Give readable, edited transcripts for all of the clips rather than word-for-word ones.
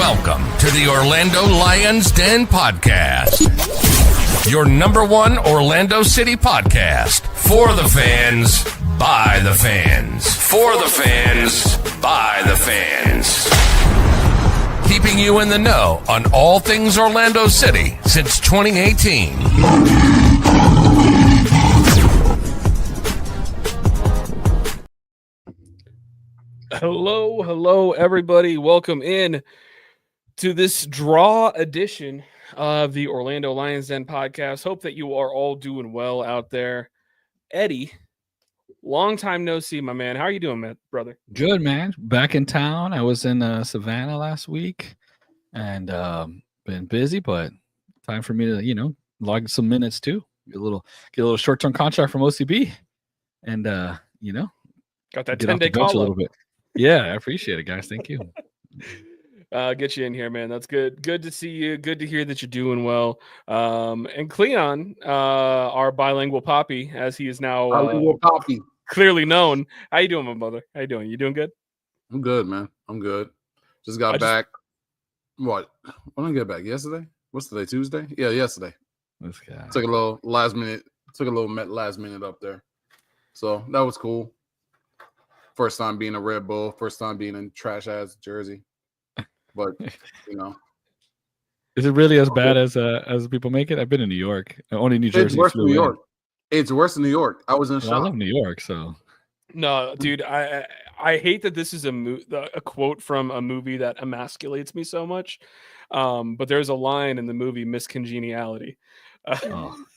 Welcome to the Orlando Lions Den Podcast, your number one Orlando City podcast. For the fans, by the fans. For the fans, by the fans. Keeping you in the know on all things Orlando City since 2018. Hello, everybody. Welcome in to this draw edition of the Orlando Lions Den podcast. Hope that you are all doing well out there. Eddie, long time no see, my man. How are you doing, brother? Good, man. Back in town. I was in Savannah last week and been busy, but time for me to, log some minutes too. Get a little short-term contract from OCB and, got that get off the 10-day bench call a little bit. Yeah, I appreciate it, guys. Thank you. Get you in here, man. That's good. Good to see you. Good to hear that you're doing well. And Cleon, our bilingual Poppy, as he is now clearly known. How you doing, my brother? How you doing? You doing good? I'm good, man. I'm good. Just got back. What? When did I get back? Yesterday? What's today? Tuesday? Yeah, yesterday. This guy. Took a little last minute up there. So that was cool. First time being a Red Bull. First time being in trash ass Jersey. But is it really as bad as people make it? I've been in New York. Only New Jersey. It's worse than New York. It's worse than New York. I was in shock. I love New York, so no, dude. I hate that this is a quote from a movie that emasculates me so much. But there's a line in the movie Miss Congeniality.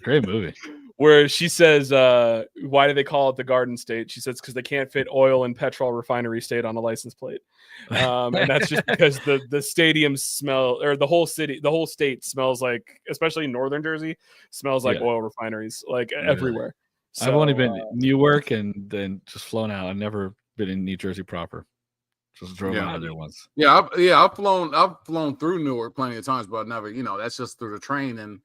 Great movie. Where she says, why do they call it the Garden State? She says, because they can't fit oil and petrol refinery state on a license plate. And that's just because the stadium smell, or the whole state smells like, especially Northern Jersey, smells like oil refineries, like everywhere. So, I've only been Newark and then just flown out. I've never been in New Jersey proper. Just drove out of there once. I've flown through Newark plenty of times, but never, that's just through the train. And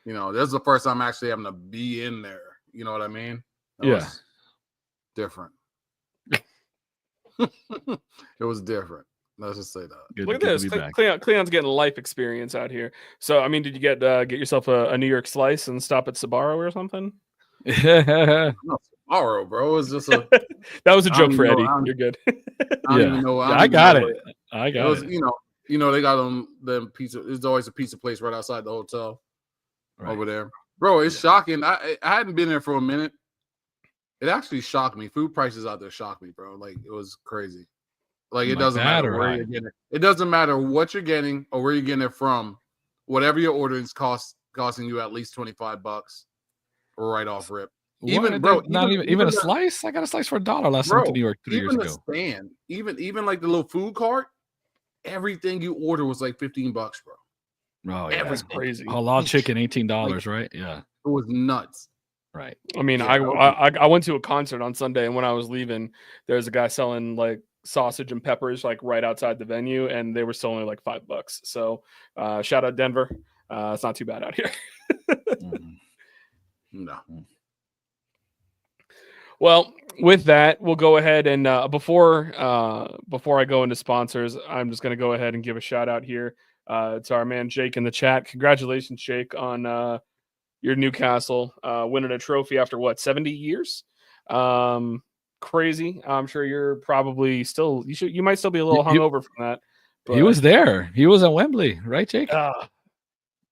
this is the first time actually having to be in there. You know what I mean? It was different. It was different. Let's just say that. Look at this. Cleon's getting life experience out here. So, I mean, did you get yourself a New York slice and stop at Sbarro or something? No, Sbarro, bro. It was just a... That was a joke for Eddie. You're good. I got it. They got them pizza. There's always a pizza place right outside the hotel. Right. Over there, bro. It's shocking. I hadn't been there for a minute. It actually shocked me. Food prices out there shocked me, bro. Like, it was crazy. Like, it doesn't matter where you're getting it. It doesn't matter what you're getting or where you're getting it from. Whatever you're ordering is costing you at least $25 right off rip. Even a slice. I got a slice for $1 last time to New York 3 years ago. Stand, even like the little food cart, everything you order was like $15, bro. Oh, yeah. That was crazy. Halal chicken, $18, right? Yeah. It was nuts. Right. I mean, I went to a concert on Sunday, and when I was leaving, there's a guy selling like sausage and peppers like right outside the venue, and they were still only like $5. So shout out Denver. It's not too bad out here. No. Well, with that, we'll go ahead and before I go into sponsors, I'm just going to go ahead and give a shout out here to our man Jake in the chat. Congratulations, Jake, on your Newcastle winning a trophy after 70 years. Crazy. I'm sure you're probably still you might still be a little hungover from that. But he was there. He was at Wembley, right, Jake?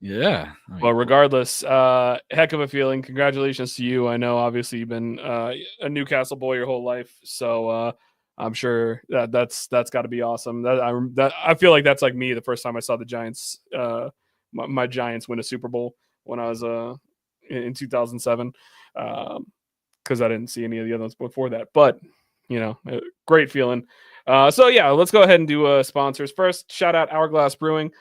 Yeah. Well, regardless, heck of a feeling. Congratulations to you. I know, obviously, you've been a Newcastle boy your whole life, so I'm sure that's got to be awesome. I feel like that's like me the first time I saw the Giants, my Giants win a Super Bowl when I was in 2007, because I didn't see any of the other ones before that. But great feeling. So yeah, let's go ahead and do sponsors first. Shout out Hourglass Brewing.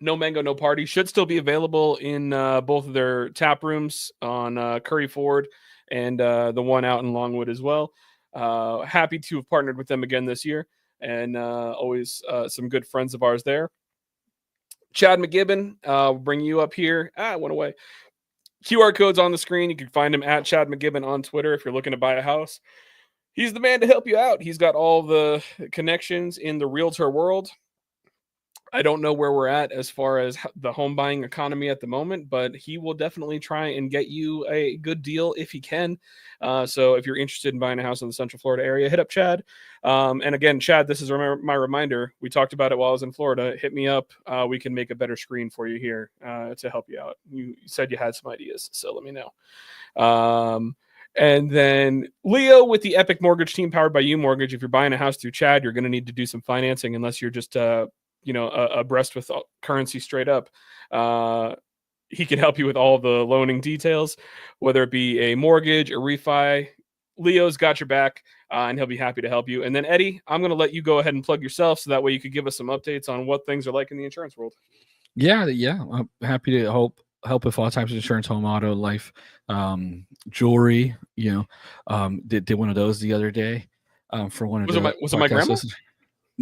No Mango, No Party should still be available in both of their tap rooms on Curry Ford and the one out in Longwood as well. Happy to have partnered with them again this year, and always some good friends of ours there. Chad McGibbon, will bring you up here. It went away. QR code's on the screen. You can find him at Chad McGibbon on Twitter if you're looking to buy a house. He's the man to help you out. He's got all the connections in the realtor world. I don't know where we're at as far as the home buying economy at the moment, but he will definitely try and get you a good deal if he can. So if you're interested in buying a house in the Central Florida area, hit up Chad. And again, Chad, this is my reminder. We talked about it while I was in Florida. Hit me up. We can make a better screen for you here to help you out. You said you had some ideas, so let me know. And then Leo with the Epic Mortgage Team powered by U Mortgage. If you're buying a house through Chad, you're going to need to do some financing unless you're just abreast with currency straight up. He can help you with all the loaning details, whether it be a mortgage, a refi. Leo's got your back, and he'll be happy to help you. And then Eddie, I'm going to let you go ahead and plug yourself so that way you could give us some updates on what things are like in the insurance world. Yeah. I'm happy to help with all types of insurance, home, auto, life, jewelry. Did one of those the other day for one of was it my grandma?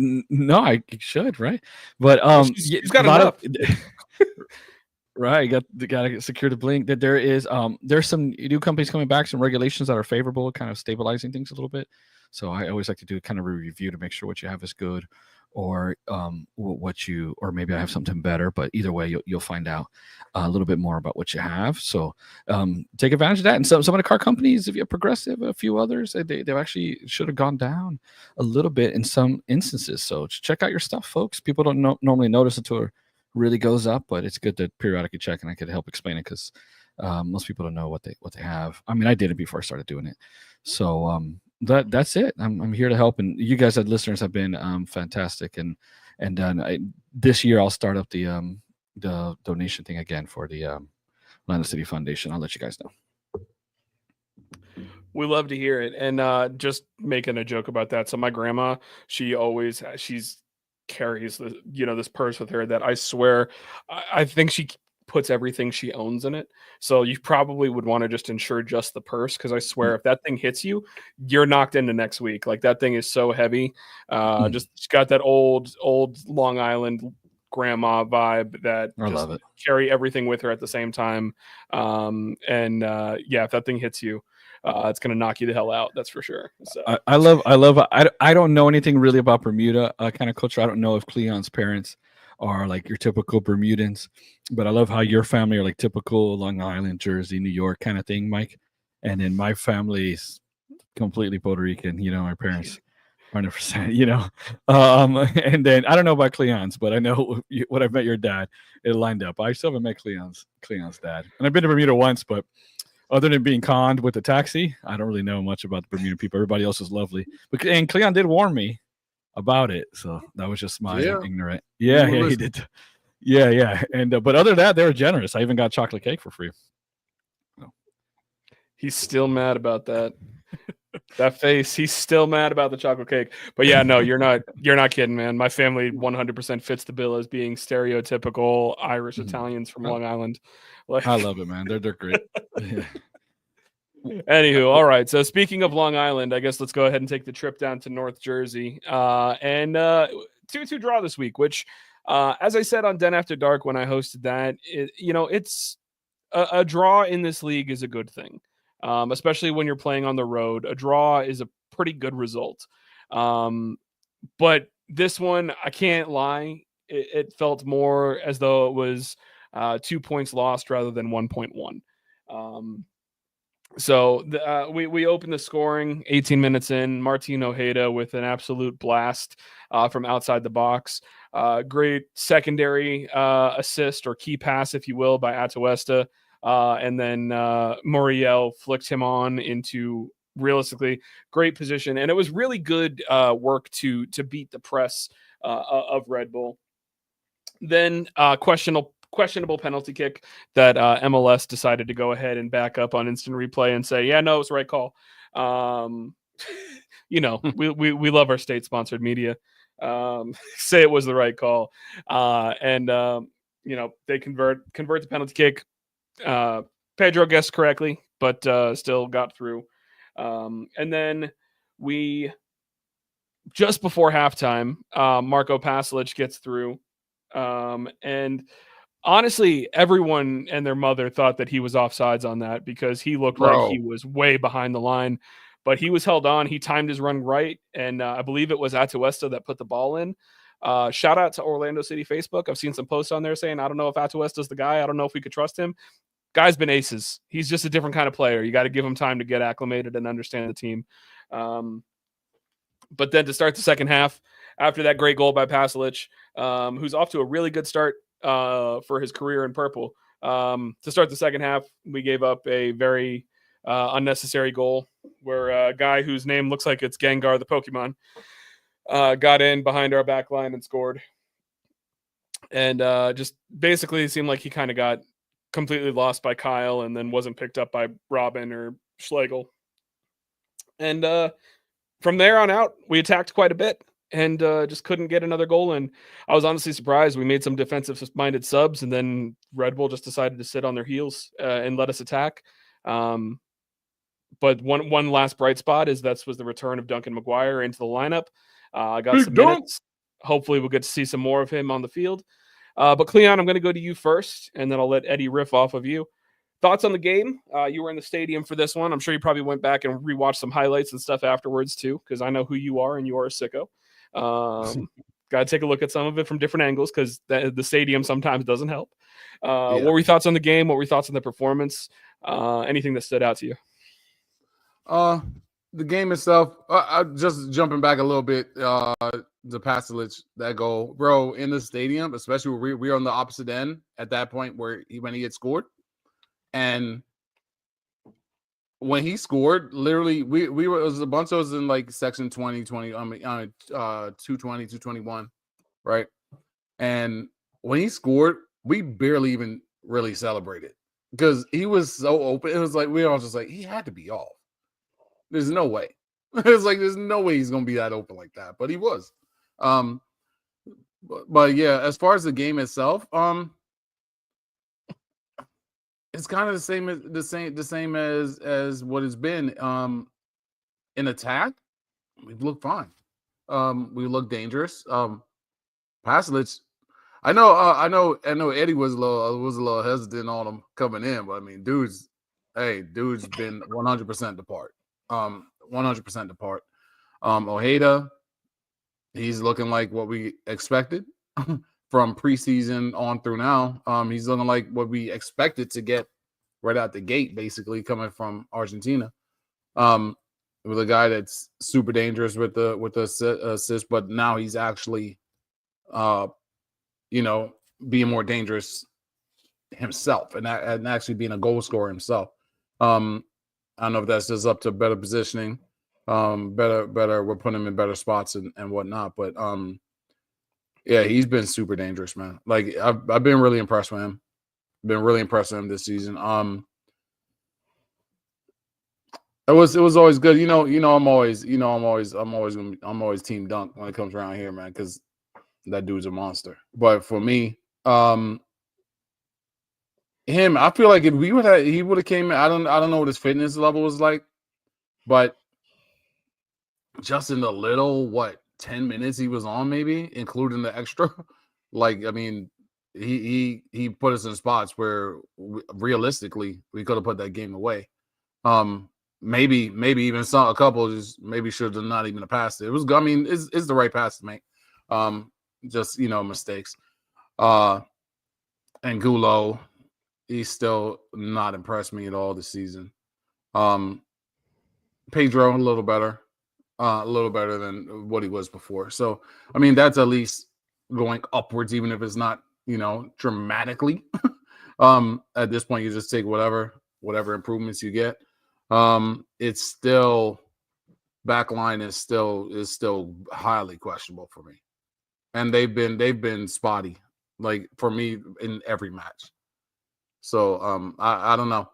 No, I should, right? But she's got enough. Right, got to secure the blink. That there's some new companies coming back, some regulations that are favorable, kind of stabilizing things a little bit. So I always like to do kind of a review to make sure what you have is good, or or maybe I have something better. But either way, you'll find out a little bit more about what you have. So take advantage of that. And some of the car companies, if you have Progressive, a few others, they actually should have gone down a little bit in some instances. So check out your stuff, folks. People don't normally notice until it really goes up, but it's good to periodically check, and I could help explain it because most people don't know what they have. I mean, I did it before I started doing it. So that's it. I'm here to help, and you guys as listeners have been fantastic. And this year I'll start up the donation thing again for the Orlando City Foundation. I'll let you guys know. We love to hear it. And just making a joke about that. So my grandma, she's carries this purse with her that I swear I think she puts everything she owns in it. So you probably would want to just insure just the purse, because I swear if that thing hits you, you're knocked into next week. Like, that thing is so heavy. Just got that old Long Island grandma vibe that I love it. Carry everything with her at the same time. If that thing hits you, it's going to knock you the hell out. That's for sure. So I love. I don't know anything really about Bermuda kind of culture. I don't know if Cleon's parents are like your typical Bermudans, but I love how your family are like typical Long Island, Jersey, New York kind of thing, Mike. And then my family's completely Puerto Rican. My parents 100%. And then I don't know about Cleon's, but I know when I met your dad, it lined up. I still haven't met Cleon's dad, and I've been to Bermuda once, but other than being conned with the taxi, I don't really know much about the Bermuda people. Everybody else is lovely. And Cleon did warn me about it, so that was just my ignorant. Yeah, he did. Yeah. And but other than that, they were generous. I even got chocolate cake for free. So. He's still mad about that. That face. He's still mad about the chocolate cake. But yeah, no, you're not kidding, man. My family 100% fits the bill as being stereotypical Irish Italians from Long Island. Like, I love it, man. They're great. Yeah. Anywho, all right. So speaking of Long Island, I guess let's go ahead and take the trip down to North Jersey. And 2-2 draw this week, which, as I said on Den After Dark when I hosted that, it's a draw in this league is a good thing, especially when you're playing on the road. A draw is a pretty good result. But this one, I can't lie, it felt more as though it was 2 points lost rather than 1.1. So we opened the scoring 18 minutes in. Martin Ojeda with an absolute blast from outside the box. Great secondary assist or key pass, if you will, by Atuesta. And then Muriel flicked him on into realistically great position. And it was really good work to beat the press of Red Bull. Then questionable penalty kick that MLS decided to go ahead and back up on instant replay and say, yeah, no, it was the right call. We love our state sponsored media. Say it was the right call. They convert the penalty kick. Pedro guessed correctly, but still got through. And then we, just before halftime, Marco Pasalic gets through. And honestly, everyone and their mother thought that he was offsides on that because he looked like he was way behind the line. but he was held on. He timed his run right, and I believe it was Atuesta that put the ball in. Shout out to Orlando City Facebook. I've seen some posts on there saying, I don't know if Atuesta's the guy. I don't know if we could trust him. Guy's been aces. He's just a different kind of player. You got to give him time to get acclimated and understand the team. But then to start the second half, after that great goal by Pasalic, who's off to a really good start for his career in purple. To start the second half, we gave up a very unnecessary goal where a guy whose name looks like it's Gengar the Pokemon got in behind our back line and scored. And just basically it seemed like he kind of got completely lost by Kyle and then wasn't picked up by Robin or Schlegel. And from there on out, we attacked quite a bit and just couldn't get another goal. And I was honestly surprised. We made some defensive-minded subs, and then Red Bull just decided to sit on their heels and let us attack. But one last bright spot was the return of Duncan McGuire into the lineup. I got some minutes. Hopefully we'll get to see some more of him on the field. But Cleon, I'm going to go to you first, and then I'll let Eddie riff off of you. Thoughts on the game? You were in the stadium for this one. I'm sure you probably went back and rewatched some highlights and stuff afterwards too, because I know who you are, and you are a sicko. Got to take a look at some of it from different angles because the stadium sometimes doesn't help. What were your thoughts on the game? What were your thoughts on the performance? Anything that stood out to you? The game itself, just jumping back a little bit, the Pasalic, that goal, bro, in the stadium, especially where we were on the opposite end at that point when he had scored. And when he scored, literally, we were, it was a bunch of us in like section 220, 221, right? And when he scored, we barely even really celebrated because he was so open. It was like, we were all just like, he had to be off. There's no way. It's like, there's no way he's going to be that open like that. But he was. But yeah, as far as the game itself, it's kind of the same as what it's been. In attack, we look fine. We look dangerous. Pasalic, I know Eddie was a little hesitant on him coming in, but I mean, dude's been 100% depart. 100% depart. Ojeda, he's looking like what we expected from preseason on through now. He's looking like what we expected to get right out the gate, basically coming from Argentina. With a guy that's super dangerous with the assist, but now he's actually, being more dangerous himself and actually being a goal scorer himself. I don't know if that's just up to better positioning, better. We're putting him in better spots and whatnot, but yeah, he's been super dangerous, man. Like I've been really impressed with him. Been really impressed with him this season. It was always good. I'm always team Dunk when it comes around here, man, because that dude's a monster. But for me, him, I feel like if he would have came in, I don't know what his fitness level was like, but just in the little 10 minutes he was on, maybe including the extra, like, I mean, he put us in spots where realistically we could have put that game away. Maybe even a couple just maybe should have not even passed it. It was, I mean, it's the right pass to make. Just mistakes. And Gulo, he's still not impressed me at all this season. Pedro, a little better than what he was before. So, I mean, that's at least going upwards, even if it's not, dramatically. At this point, you just take whatever improvements you get. It's still, backline is still highly questionable for me. And they've been spotty, like for me in every match. So I don't know.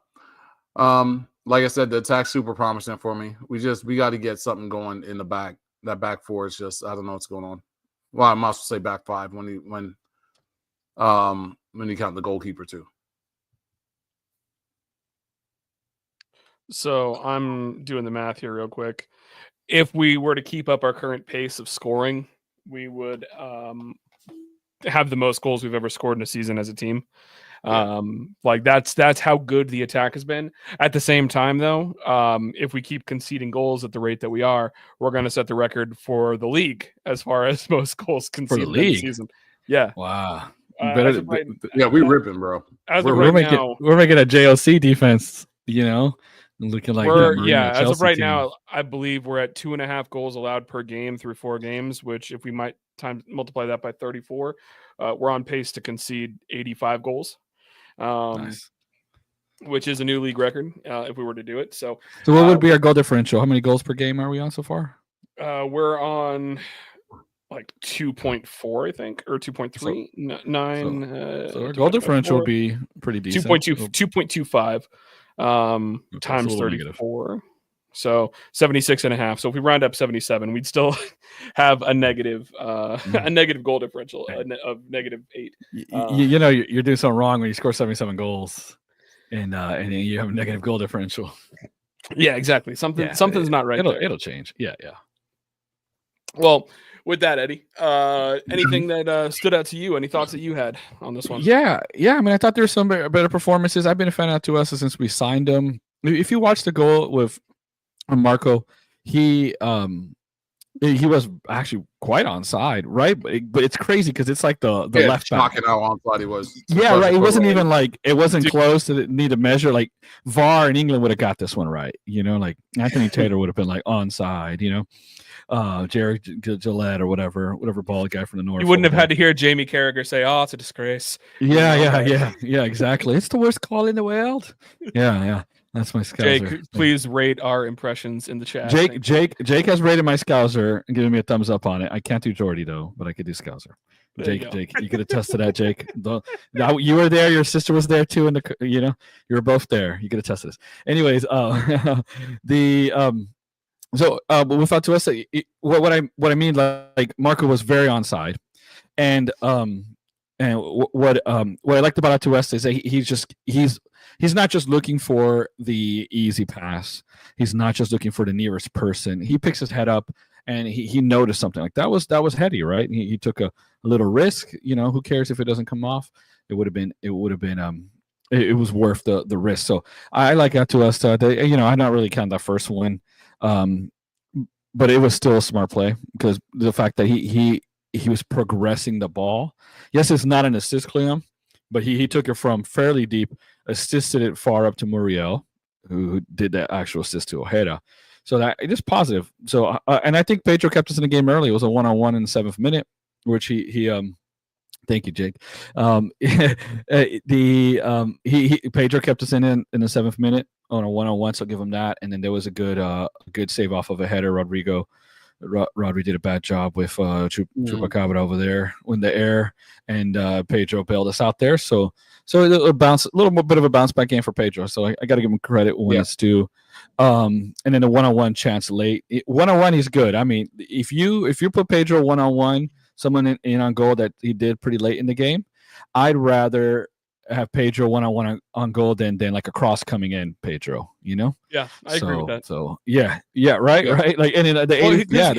Like I said, the attack's super promising for me. We got to get something going in the back. That back four is just, I don't know what's going on. Well, I might as well say back five when you count the goalkeeper too. So I'm doing the math here real quick. If we were to keep up our current pace of scoring, we would have the most goals we've ever scored in a season as a team. Like that's how good the attack has been. At the same time, though, if we keep conceding goals at the rate that we are, we're going to set the record for the league as far as most goals conceded in the season. Yeah. Wow. We ripping, bro. We're making a JOC defense, looking like as of right now, I believe we're at 2.5 goals allowed per game through 4 games, which if we might multiply that by 34, we're on pace to concede 85 goals. Nice. Which is a new league record if we were to do it. So what would be our goal differential? How many goals per game are we on so far? We're on like 2.4, I think, or 2.3, 9. So our goal differential would be pretty decent. 2.25 times 34. So 76.5. So if we round up 77, we'd still have a negative a negative goal differential of -8. You're doing something wrong when you score 77 goals and you have a negative goal differential. Yeah, exactly. Something's not right. It'll change. Yeah. Well, with that, Eddie, anything that stood out to you? Any thoughts that you had on this one? Yeah. I mean, I thought there were some better performances. I've been a fan of Tuesta since we signed him. If you watch the goal with Marco, he was actually quite onside, right? But it's crazy because it's like the left back. Shocking how onside he was. Yeah, right. It wasn't even like it wasn't close to need to measure. Like VAR in England would have got this one right. Like Anthony Taylor would have been like onside. Jerry Gillette or whatever bald guy from the north. You wouldn't have had to hear Jamie Carragher say, "Oh, it's a disgrace." Yeah, exactly. It's the worst call in the world. Yeah. That's my Scouser. Jake, please rate our impressions in the chat. Jake has rated my Scouser and given me a thumbs up on it. I can't do Jordy though, but I could do Scouser. Jake, you could attest to that, Jake. You were there. Your sister was there too, and you were both there. You could attest to this. Anyways, So without to us, what I mean, like Marco was very onside, and what I liked about Atuesta is that he's not just looking for the easy pass. He's not just looking for the nearest person. He picks his head up and he noticed something like that was heady, right? He took a little risk. Who cares if it doesn't come off? It was worth the risk. So I like Atuesta. I'm not really counting that first one, but it was still a smart play because the fact that he was progressing the ball. Yes, it's not an assist, Cleon, but he took it from fairly deep, assisted it far up to Muriel, who did that actual assist to Ojeda. So that it is positive. So and I think Pedro kept us in the game early. It was a 1-on-1 in the 7th minute, which he thank you, Jake. Pedro kept us in the 7th minute on a 1-on-1, so give him that. And then there was a good save off of a header. Rodri did a bad job with Chupacabra over there in the air, and Pedro bailed us out there. So a little bit of a bounce back game for Pedro. So I got to give him credit when it's due. And then the 1-on-1 chance late. 1-on-1 he's good. I mean, if you put Pedro 1-on-1, someone in on goal that he did pretty late in the game, I'd rather have Pedro 1-on-1 on goal than like a cross coming in Pedro, Yeah, I agree with that. So right. Like, and in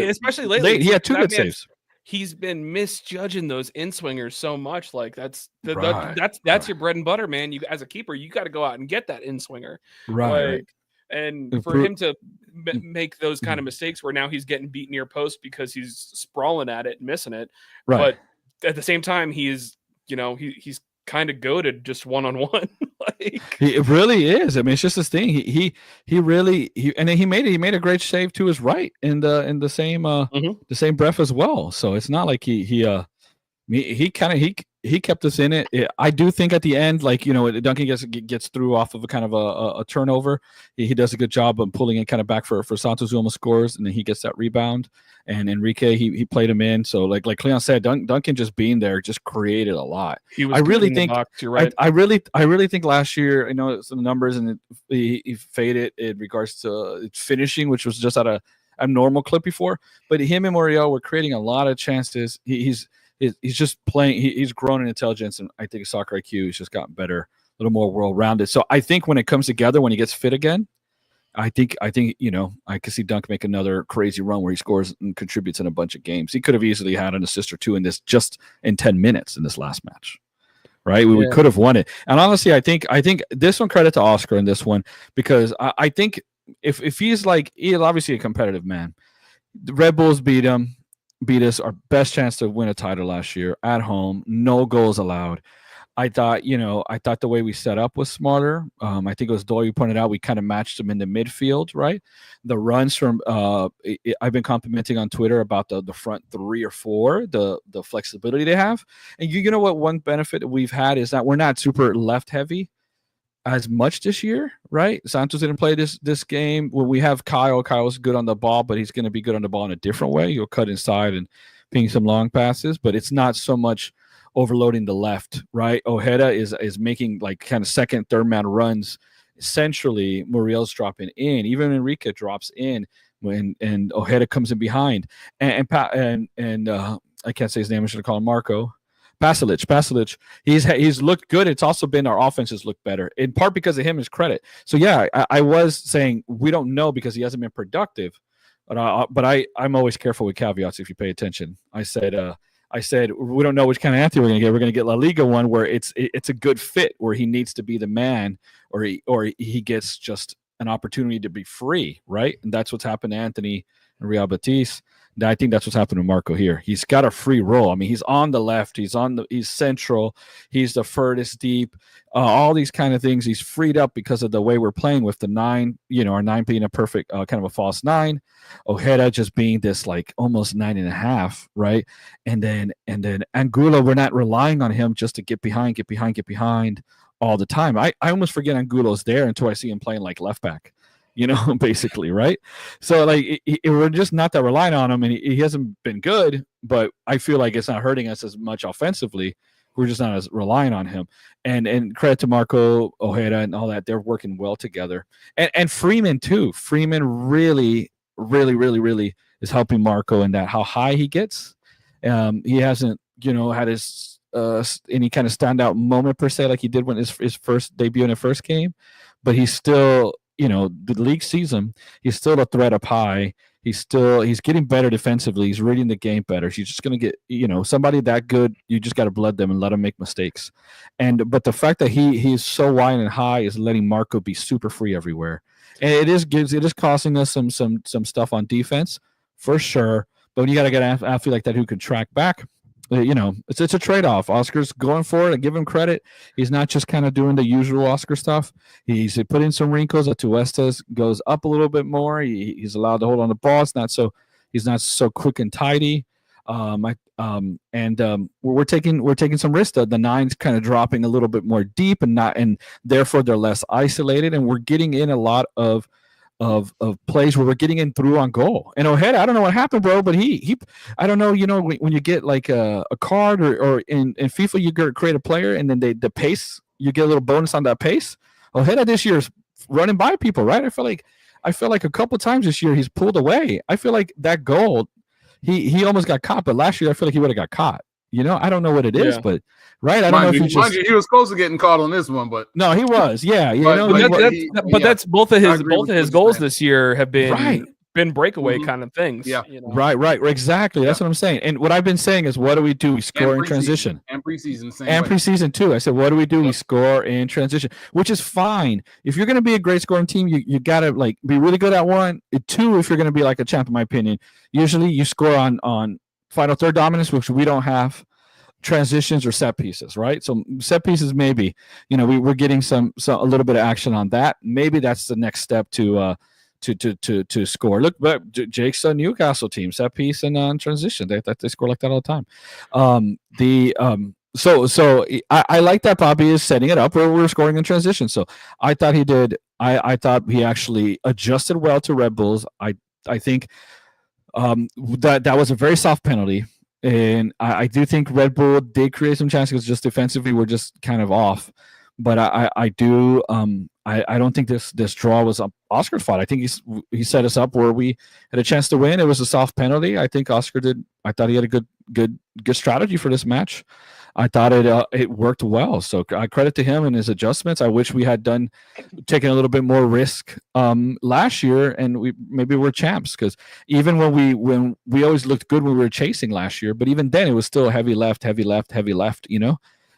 especially lately, he had 2 good saves. He's been misjudging those in swingers so much. Like that's your bread and butter, man. You as a keeper, you got to go out and get that in swinger, right? And for him to make those kind of mistakes where now he's getting beat near post because he's sprawling at it and missing it, right? But at the same time, he's kind of goated just 1-on-1. It really is. I mean, it's just this thing. He really and then he made a great save to his right in the same breath as well. So it's not like he kept us in it. I do think at the end, like Duncan gets through off of a kind of a turnover. He does a good job of pulling it kind of back for Santos, who almost scores, and then he gets that rebound. And Enrique he played him in. So like Cleon said, Duncan just being there just created a lot. I really think you're right. I really think last year, some numbers and he faded in regards to finishing, which was just at a normal clip before. But him and Muriel were creating a lot of chances. He's just playing. He's grown in intelligence, and I think his soccer IQ has just gotten better, a little more well-rounded. So I think when it comes together, when he gets fit again, I think I could see Dunk make another crazy run where he scores and contributes in a bunch of games. He could have easily had an assist or 2 in 10 minutes in this last match. right? We could have won it. And honestly, I think this one, credit to Oscar in this one, because I think if he's obviously a competitive man. The Red Bulls beat us, our best chance to win a title last year at home, no goals allowed. I thought the way we set up was smarter. I think it was Doyle, you pointed out, we kind of matched them in the midfield, right? The runs from I've been complimenting on Twitter about the front 3 or 4, the flexibility they have. And you know what, one benefit that we've had is that we're not super left heavy as much this year, right? Santos didn't play this game. Well, we have Kyle. Kyle's good on the ball, but he's going to be good on the ball in a different way. He'll cut inside and ping some long passes, but it's not so much overloading the left, right? Ojeda is making like kind of second, third man runs centrally. Muriel's dropping in. Even Enrique drops in and Ojeda comes in behind. And I can't say his name. I should have called him Marco. Pasalic. He's looked good. It's also been our offenses look better, in part because of him, his credit. So yeah, I was saying we don't know because he hasn't been productive, but I'm always careful with caveats. If you pay attention, I said we don't know which kind of Anthony we're going to get. We're going to get La Liga one where it's a good fit, where he needs to be the man, or he gets just an opportunity to be free, right? And that's what's happened to Anthony and Real Betis. I think that's what's happened to Marco here. He's got a free role. I mean, he's on the left. He's central. He's the furthest deep. All these kind of things. He's freed up because of the way we're playing with the 9. Our 9 being a perfect kind of a false 9. Ojeda just being this like almost 9.5, right? And then Angulo, we're not relying on him just to get behind all the time. I almost forget Angulo's there until I see him playing like left back. Basically, right? So we're just not that reliant on him, and he hasn't been good, but I feel like it's not hurting us as much offensively. We're just not as reliant on him. And credit to Marco, Ojeda, and all that. They're working well together. And Freeman too. Freeman really, really, really, really is helping Marco in that how high he gets. He hasn't, had his any kind of standout moment per se like he did when his first debut in the first game, but he's still, the league sees him. He's still a threat up high. He's getting better defensively. He's reading the game better. He's just going to get, somebody that good, you just got to blood them and let him make mistakes. But the fact that he's so wide and high is letting Marco be super free everywhere. And it is costing us some stuff on defense for sure. But when you got to get an athlete like that who can track back, it's a trade-off. Oscar's going for it, and give him credit. He's not just kind of doing the usual Oscar stuff. He's put in some wrinkles. Atuesta goes up a little bit more. He's allowed to hold on the ball. He's not so quick and tidy. We're taking some risks. The 9's kind of dropping a little bit more deep, and therefore they're less isolated, and we're getting in a lot of plays where we're getting in through on goal. And Ojeda, I don't know what happened, bro, but he I don't know, when you get like a card or in FIFA you create a player and then the pace, you get a little bonus on that pace. Ojeda this year is running by people, right? I feel like a couple times this year he's pulled away. I feel like that goal, he almost got caught, but last year I feel like he would have got caught. I don't know what it is, but right. I don't know if he was close to getting caught on this one, but no, he was. Yeah, but that's both of his goals this year have been breakaway kind of things. Yeah, right, exactly. That's what I'm saying. And what I've been saying is, what do we do? We score in transition and preseason, preseason too. I said, what do we do? We score in transition, which is fine. If you're going to be a great scoring team, you got to be really good at 1. 2, if you're going to be like a champ, in my opinion, usually you score on final third dominance, which we don't have, transitions or set pieces, right? So set pieces, maybe, we're getting a little bit of action on that. Maybe that's the next step to score. Look, but Jake's a Newcastle team, set piece and transition. They score like that all the time. So I like that Bobby is setting it up where we're scoring in transition. So I thought he did. I thought he actually adjusted well to Red Bulls. I think that was a very soft penalty, and I do think Red Bull did create some chances. Just defensively, we're just kind of off. But I don't think this draw was Oscar's fault. I think he set us up where we had a chance to win. It was a soft penalty. I think Oscar did. I thought he had a good strategy for this match. I thought it worked well. So I credit to him and his adjustments. I wish we had taken a little bit more risk last year, and maybe we're champs, because even when we always looked good when we were chasing last year, but even then it was still heavy left,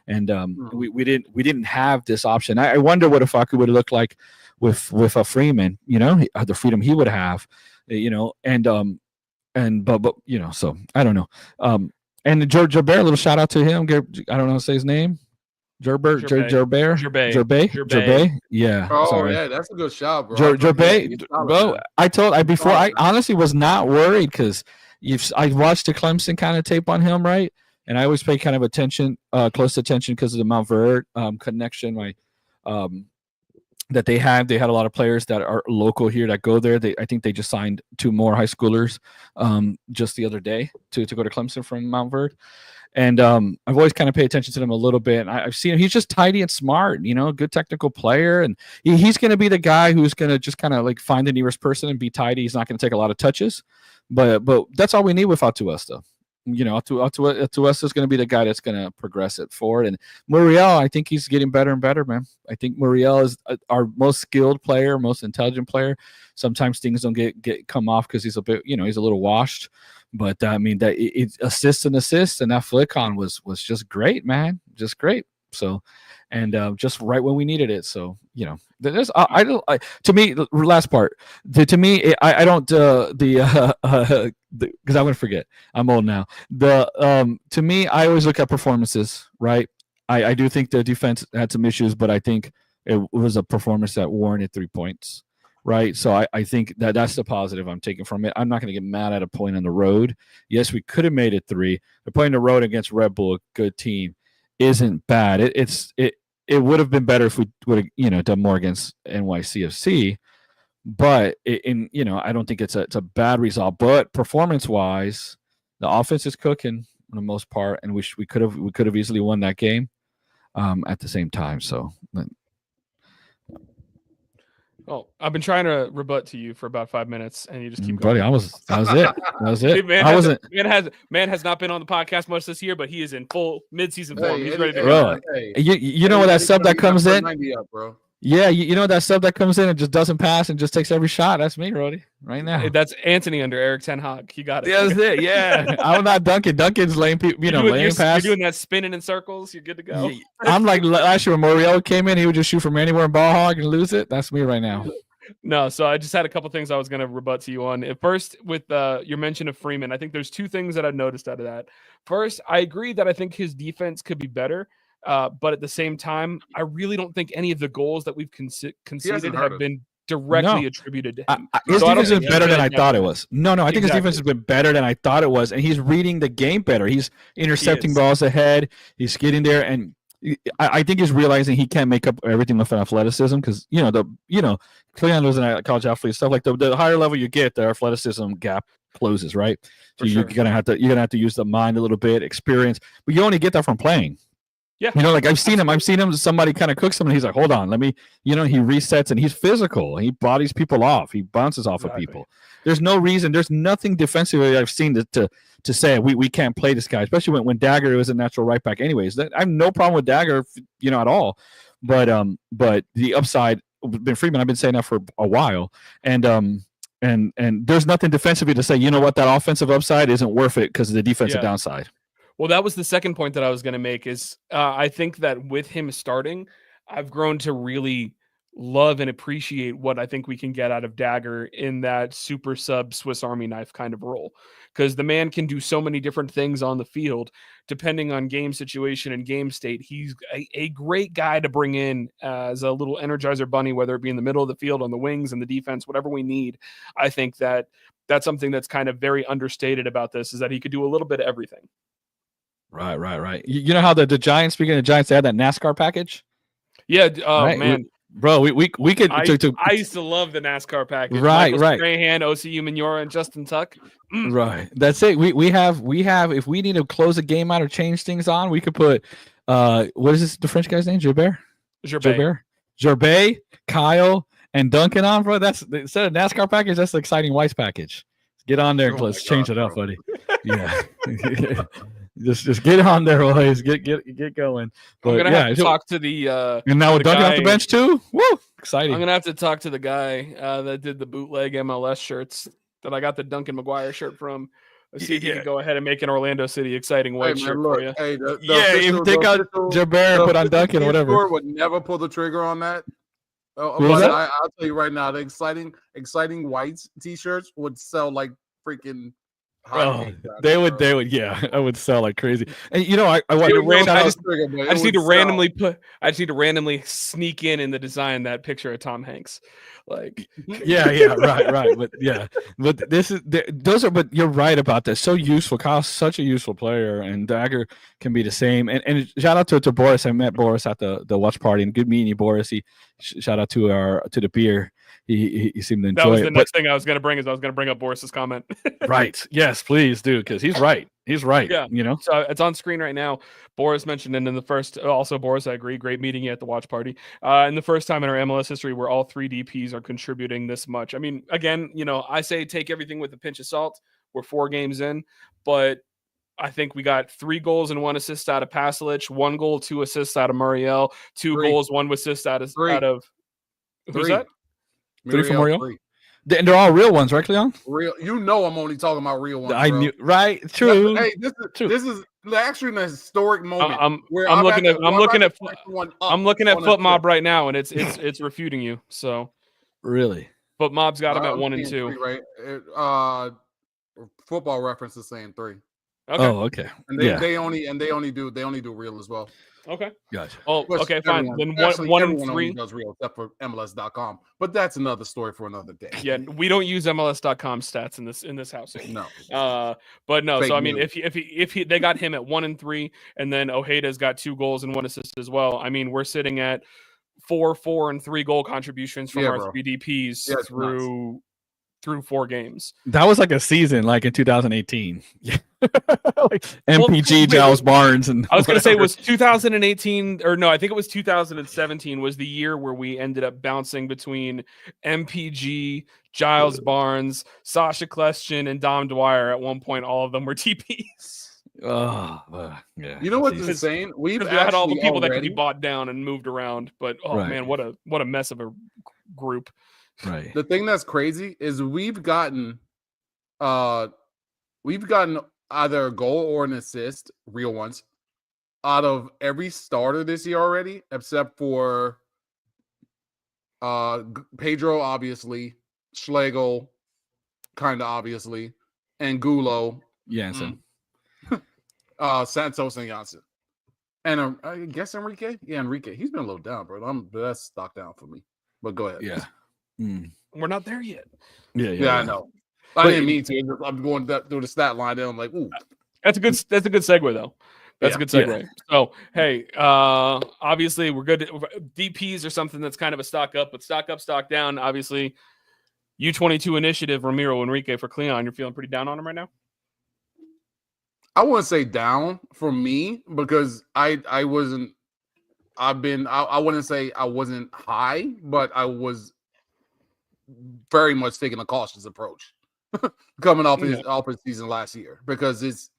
and we didn't have this option. I wonder what Facu would have looked like with a Freeman, the freedom he would have, but so I don't know. And Gerbert, a little shout out to him. I don't know how to say his name. Gerbert. Yeah. Oh, sorry. Yeah, that's a good shout, bro. Gerbet, bro. I honestly was not worried because I watched the Clemson kind of tape on him, right? And I always pay kind of close attention because of the Mount Verde connection. That they had a lot of players that are local here that go there. I think they just signed 2 more high schoolers just the other day to go to Clemson from Mount Verde. And I've always kind of paid attention to them a little bit. And I've seen him. He's just tidy and smart, good technical player. And he's going to be the guy who's going to just kind of like find the nearest person and be tidy. He's not going to take a lot of touches. But that's all we need with Atuesta. Atuesta is going to be the guy that's going to progress it forward. And Muriel, I think he's getting better and better, man. I think Muriel is our most skilled player, most intelligent player. Sometimes things don't come off because he's a bit, he's a little washed. But that it assists, and that flick on was just great, man, just great. So, and just right when we needed it. So, there's to me, the last part. To me, I don't because I'm gonna forget. I'm old now. To me, I always look at performances, right? I do think the defense had some issues, but I think it was a performance that warranted 3 points. Right. So I think that's the positive I'm taking from it. I'm not going to get mad at a point on the road. Yes, we could have made it 3. The point on the road against Red Bull, a good team, isn't bad. It would have been better if we would have, done more against NYCFC. But I don't think it's a bad result. But performance-wise, the offense is cooking for the most part, and we could have easily won that game at the same time. So. Oh, I've been trying to rebut to you for about 5 minutes, and you just keep going. Buddy, that was it. That was it. Man has not been on the podcast much this year, but he is in full mid-season form. He's ready to go. You know what that sub that comes in? Yeah, you know that sub that comes in and just doesn't pass and just takes every shot. That's me, Rody, right now. That's Anthony under Eric Ten Hag. He got it. Yeah, that's it. Yeah, I'm not Duncan. Duncan's lane people. Lane pass. You're doing that spinning in circles. You're good to go. I'm like last year when Moriello came in, he would just shoot from anywhere in ball hog and lose it. That's me right now. No, so I just had a couple things I was going to rebut to you on. At first, with your mention of Freeman, I think there's 2 things that I've noticed out of that. First, I agree that I think his defense could be better. But at the same time, I really don't think any of the goals that we've conceded have been directly attributed to him. His defense is better than I thought it was. No, I think his defense has been better than I thought it was, and he's reading the game better. He's intercepting balls ahead. He's getting there, and I think he's realizing he can't make up everything with athleticism because Cleon was a college athlete, stuff like the higher level you get, the athleticism gap closes, right? So you're gonna have to use the mind a little bit, experience, but you only get that from playing. Yeah. Like I've seen him, somebody kind of cooks him and he's like, hold on, let me, he resets and he's physical. He bodies people off. He bounces off of people. There's no reason. There's nothing defensively I've seen to say we can't play this guy, especially when Dagger was a natural right back anyways. I have no problem with Dagger, at all. But the upside, Ben Freeman, I've been saying that for a while. And there's nothing defensively to say, that offensive upside isn't worth it because of the defensive downside. Well, that was the second point that I was going to make is I think that with him starting, I've grown to really love and appreciate what I think we can get out of Dagger in that super sub Swiss Army knife kind of role. Because the man can do so many different things on the field, depending on game situation and game state. He's a great guy to bring in as a little energizer bunny, whether it be in the middle of the field, on the wings, and the defense, whatever we need. I think that's something that's kind of very understated about this is that he could do a little bit of everything. Right. You know how the Giants, speaking of the Giants, they had that NASCAR package? Yeah. Oh, man. Bro, we could. I used to love the NASCAR package. Right. Strahan, OCU Manura, and Justin Tuck. Right. That's it. We have. If we need to close a game out or change things on, we could put. What is this? The French guy's name? Gerbet, Kyle, and Duncan on, bro. That's instead of NASCAR package. That's the exciting Whites package. Get on there and let's change it up, buddy. Yeah. Just get on there, boys. Get going. But, I'm gonna have to talk to the and now with Duncan off the bench too. Woo! Exciting. I'm gonna have to talk to the guy that did the bootleg MLS shirts that I got the Duncan McGuire shirt from. See if you can go ahead and make an Orlando City exciting white shirt for you. Hey, if they got Jabbar put on Duncan or whatever. Would never pull the trigger on that. I'll tell you right now, the exciting whites T-shirts would sell like freaking. They would, yeah. I would sell like crazy. And I just need to randomly sneak in the design that picture of Tom Hanks, like. right. But but you're right about this. So useful. Kyle's such a useful player, and Dagger can be the same. And shout out to Boris. I met Boris at the watch party, and good meeting you, Boris. Shout out to the beer. He seemed to enjoy it. That was the next thing I was going to bring. I was going to bring up Boris's comment. Right. Yes, please do, because he's right. He's right. Yeah. So it's on screen right now. Boris mentioned, and in the first, also Boris, I agree. Great meeting you at the watch party. And the first time in our MLS history where all 3 DPs are contributing this much. I mean, again, I say take everything with a pinch of salt. We're 4 games in, but I think we got 3 goals and 1 assist out of Pasalic, 1 goal, 2 assists out of Muriel, 2 goals, 1 assist out of who's that? 3 from Muriel. And they're all real ones, right, Cleon? Real. I'm only talking about real ones. I knew, right? True. Hey, this is actually an historic moment. I'm looking at Foot Mob right now, and it's refuting you. So really, Foot Mob's got him at 1 and 2. 3, right? Football Reference is saying 3. Okay. Oh, okay. And they only do real as well. Okay. Gotcha. Oh, okay, fine. Then 1 and 3 does real except for MLS.com, but that's another story for another day. Yeah, we don't use MLS.com stats in this house. No. But no. Fake so I mean, news. if they got him at 1 and 3, and then Ojeda's got 2 goals and 1 assist as well. I mean, we're sitting at 4 and 3 goal contributions from our 3 DPs through 4 games. That was like a season, like in 2018. Like MPG, Giles Barnes, and I was going to say it was 2018, or no, I think it was 2017 was the year where we ended up bouncing between MPG, Giles Barnes, Sasha Kleshin, and Dom Dwyer. At one point, all of them were TPs. Yeah. You know what's insane? We had all the people that could be bought down and moved around, but man, what a mess of a group. Right. The thing that's crazy is we've gotten either a goal or an assist, real ones, out of every starter this year already, except for Pedro, obviously, Schlegel, kind of obviously, and Gulo. Janssen. Santos and Janssen. And I guess Enrique? Yeah, Enrique. He's been a little down, bro. That's stock down for me. But go ahead. Yeah. We're not there yet. Yeah, I know. I didn't mean to. I'm going through the stat line, and I'm like, ooh. That's a good segue, though. That's a good segue. Yeah. So, hey, obviously, we're good. DPs are something that's kind of a stock up, but stock up, stock down. Obviously, U22 initiative, Ramiro Enrique for Cleon. You're feeling pretty down on him right now? I wouldn't say down for me because I wasn't. I wouldn't say I wasn't high, but I was very much taking a cautious approach coming off his season last year because it's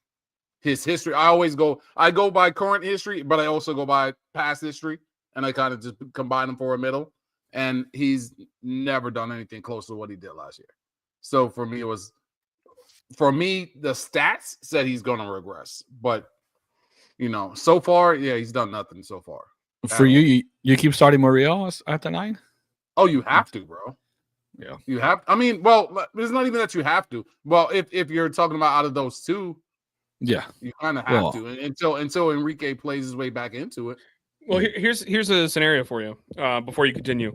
his history. I go by current history, but I also go by past history, and I kind of just combine them for a middle. And he's never done anything close to what he did last year. So for me, the stats said he's going to regress, but so far, he's done nothing so far. For you keep starting Muriel at the 9? Oh, you have to, bro. Yeah, you have. I mean, well, it's not even that you have to. Well, if you're talking about out of those 2, you kind of have to until Enrique plays his way back into it. Well, here's a scenario for you. Before you continue,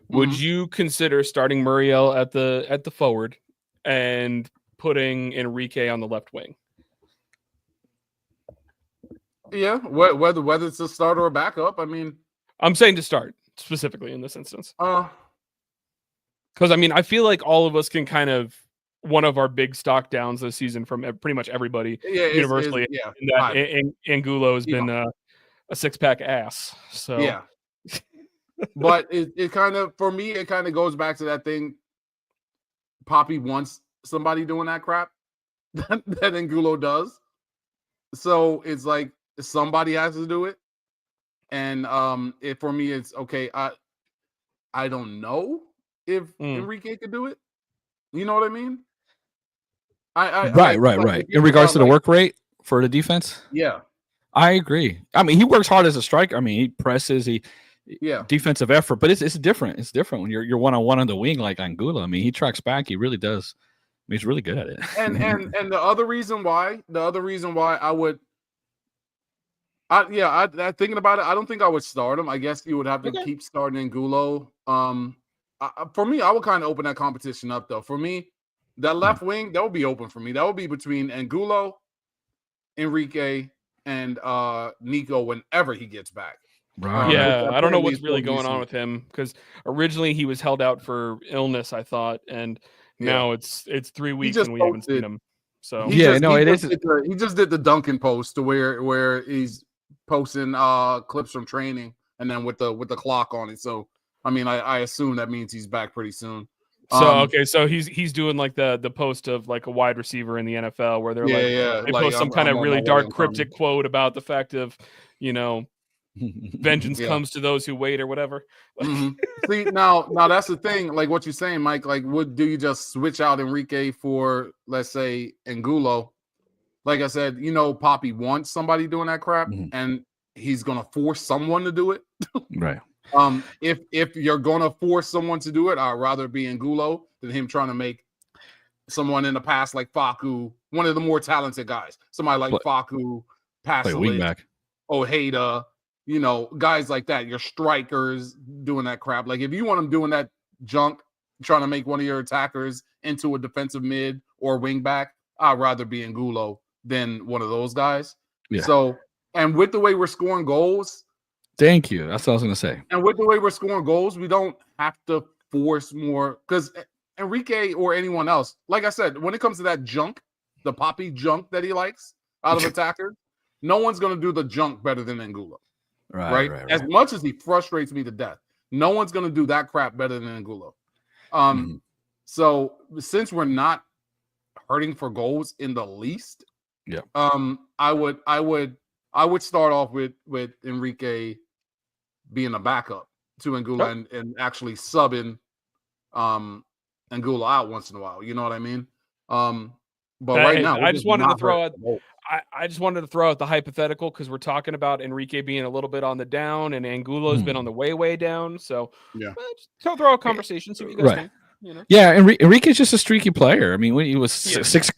would you consider starting Muriel at the forward and putting Enrique on the left wing? Yeah, whether it's a start or a backup. I mean, I'm saying to start specifically in this instance. Because I mean, I feel like all of us can kind of one of our big stock downs this season from pretty much everybody universally. Angulo has been a 6-pack ass. So yeah, but it kind of for me it kind of goes back to that thing. Poppy wants somebody doing that crap that Angulo does, so it's like somebody has to do it. And for me, it's okay. I don't know if Enrique could do it. You know what I mean? Right. In regards to the work rate for the defense, yeah, I agree. I mean, he works hard as a striker. I mean, he presses, defensive effort, but it's different. It's different when you're one-on-one on the wing like Angulo. I mean, he tracks back. He really does. I mean, he's really good at it. And the other reason why I would, thinking about it, I don't think I would start him. I guess you would have to keep starting Angulo. For me, I would kind of open that competition up though. For me, that left wing, that would be open for me. That would be between Angulo, Enrique, and Nico whenever he gets back. Right. Yeah, I don't know what's really going on with him because originally he was held out for illness, I thought, and now it's 3 weeks and we haven't seen him. So he just did the Duncan post to where he's posting clips from training and then with the clock on it. So I mean, I assume that means he's back pretty soon. So so he's doing like the post of like a wide receiver in the NFL where they're they post some kind of really dark cryptic quote about the fact of vengeance comes to those who wait or whatever. See, now that's the thing. Like what you're saying, Mike. Like, do you just switch out Enrique for, let's say, Angulo? Like I said, Poppy wants somebody doing that crap, and he's gonna force someone to do it. Right. If you're gonna force someone to do it, I'd rather be Angulo than him trying to make someone in the past like Facu, one of the more talented guys. Somebody like Facu, Pasalic, Ojeda. Guys like that, your strikers doing that crap. Like if you want them doing that junk, trying to make one of your attackers into a defensive mid or wing back, I'd rather be Angulo than one of those guys. Yeah. So, and with the way we're scoring goals, thank you. That's what I was gonna say. And with the way we're scoring goals, we don't have to force more because Enrique or anyone else, like I said, when it comes to that junk, the Poppy junk that he likes out of attackers, no one's gonna do the junk better than Angulo. Right. As much as he frustrates me to death, no one's going to do that crap better than Angulo. So since we're not hurting for goals in the least, I would start off with Enrique being a backup to Angulo and actually subbing Angulo out once in a while. You know what I mean? But right now, I just wanted to throw out. I just wanted to throw out the hypothetical because we're talking about Enrique being a little bit on the down and Angulo's been on the way down. So just throw out a conversation. See what you guys think. Yeah, Enrique's just a streaky player. I mean, when he was six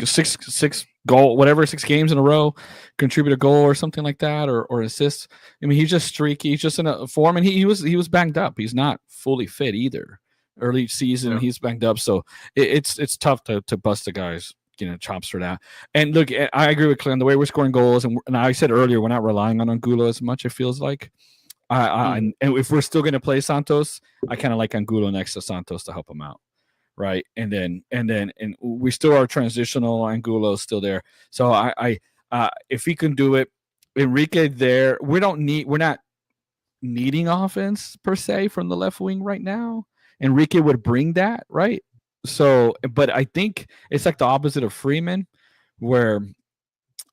games in a row, contribute a goal or something like that, or assists. I mean, he's just streaky. He's just in a form, and he was banged up. He's not fully fit either. Early season, he's banged up, so it's tough to bust the guys. Chops for that. And look, I agree with Clem. The way we're scoring goals, and I said earlier, we're not relying on Angulo as much. It feels like, and if we're still going to play Santos, I kind of like Angulo next to Santos to help him out, right? And then we still are transitional. Angulo's still there, so I if he can do it, Enrique there. We're not needing offense per se from the left wing right now. Enrique would bring that, right? So, but I think it's like the opposite of Freeman, where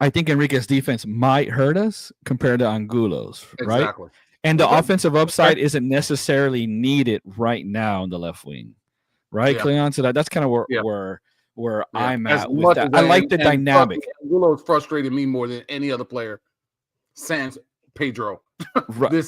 I think Enrique's defense might hurt us compared to Angulo's, right? Exactly. And the offensive upside isn't necessarily needed right now in the left wing, right, Cleon? So that's kind of where I'm at with that. I like the dynamic. Angulo's frustrated me more than any other player since Pedro. Right.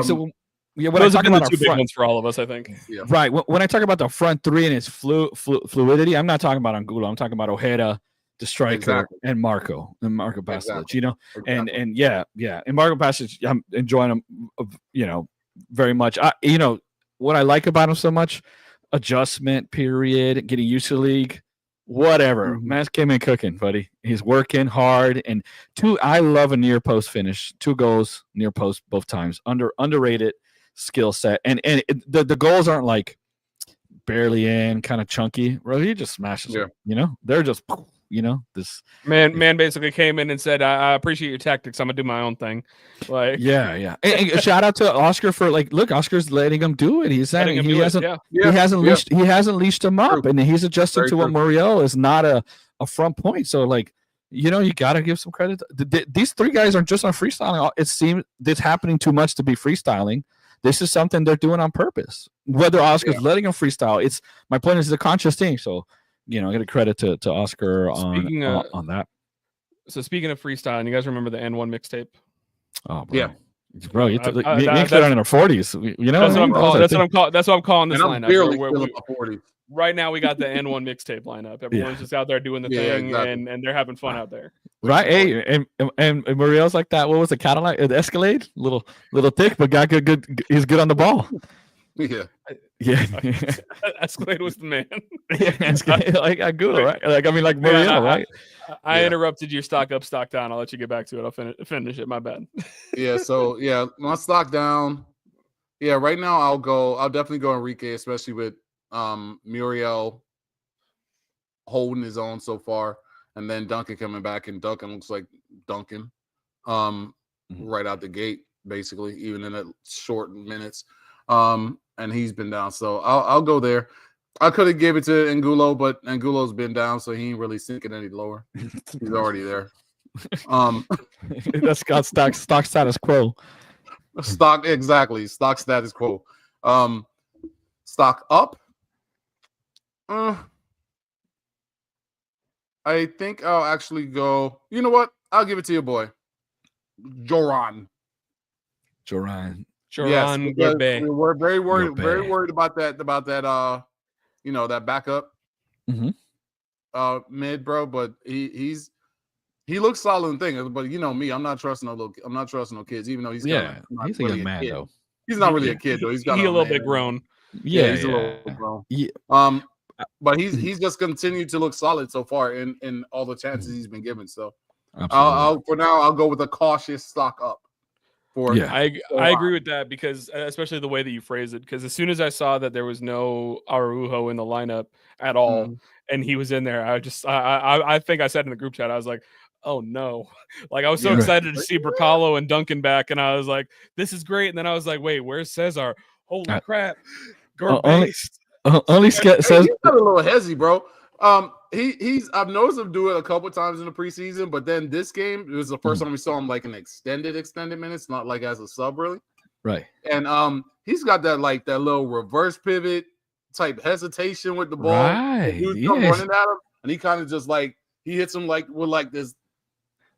So. Yeah, when those have been the two big ones for all of us, I think. Yeah. Right. When I talk about the front three and its fluidity, I'm not talking about Angulo. I'm talking about Ojeda, the striker, and Marco Pasalic. And Marco Pasalic, I'm enjoying him, very much. What I like about him so much, adjustment period, getting used to the league, whatever. Man's came in cooking, buddy. He's working hard, and I love a near post finish. 2 goals near post both times. Underrated skill set, and the goals aren't like barely in, kind of chunky. Bro, he just smashes them. They're just this man basically came in and said, I appreciate your tactics, I'm gonna do my own thing. Like and shout out to Oscar for look, Oscar's letting him do it. He's saying he hasn't leashed him up, and he's adjusted to what Muriel is not a front point. So you gotta give some credit. These 3 guys aren't just on freestyling. It seems it's happening too much to be freestyling. This is something they're doing on purpose. Whether Oscar's letting them freestyle, my point is a conscious thing. So get a credit to Oscar on that. So speaking of freestyle, you guys remember the N1 mixtape? Oh, bro. Yeah. Bro, you on in our 40s. That's what I'm calling. That's what I'm calling this lineup. Right now, we got the N1 mixtape lineup. Everyone's just out there doing the thing, exactly. and they're having fun out there. Right? Hey, and Muriel's like that. What was the Cadillac? The Escalade, little thick, but got good. He's good on the ball. Yeah. Escalade was the man. Like Angulo, right? Like Muriel, right? I interrupted your stock up, stock down. I'll let you get back to it. I'll finish it. My bad. So my stock down. Yeah, right now I'll definitely go Enrique, especially with Muriel holding his own so far, and then Duncan coming back, and Duncan looks like Duncan right out the gate, basically, even in the short minutes. And he's been down, so I'll go there. I could have gave it to Angulo, but Angulo's been down, so he ain't really sinking any lower. He's already there. That's got stock status quo. Stock status quo. Stock up. I think I'll actually go. You know what? I'll give it to your boy, Joran. Yes, we're very worried about that. That backup mid, bro. But he looks solid in things. But you know me, I'm not trusting no kids, even though he's a young man though. He's not really a kid though. He's a little bit grown. Yeah, he's a little grown. Yeah. But he's just continued to look solid so far in all the chances he's been given. So for now I'll go with a cautious stock up. I agree with that, because especially the way that you phrase it, because as soon as I saw that there was no Araujo in the lineup at all, and he was in there, I think I said in the group chat, I was like, oh no. Like, I was so excited to see Bracalo and Duncan back, and I was like, this is great. And then I was like, wait, where's Cesar? Holy crap. Only says he's got a little hezzy, bro. I've noticed him do it a couple times in the preseason, but then this game, it was the first time we saw him like in extended minutes, not like as a sub, really. Right. And he's got that little reverse pivot type hesitation with the ball. Right. Dude's running at him, and he kind of just he hits him with this,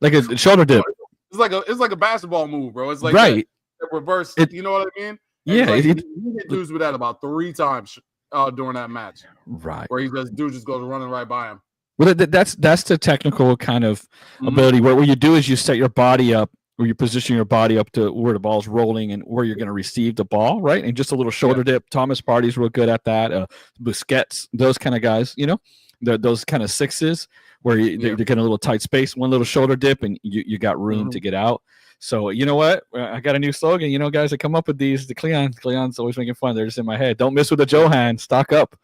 like a shoulder dip. It's like a basketball move, bro. It's like right. That reverse. You know what I mean? And he hit dudes with that about 3 times. During that match, right, where dude just goes running right by him. Well, that's the technical kind of ability where what you do is you set your body up, or you position your body up to where the ball's rolling and where you're going to receive the ball, right? And just a little shoulder dip. Thomas Partey's real good at that. Busquets, those kind of guys, those kind of sixes where they're getting a little tight space, one little shoulder dip, and you got room to get out. So you know what? I got a new slogan. Guys that come up with these, the Cleon's always making fun. They're just in my head. Don't miss with the Johan. Stock up.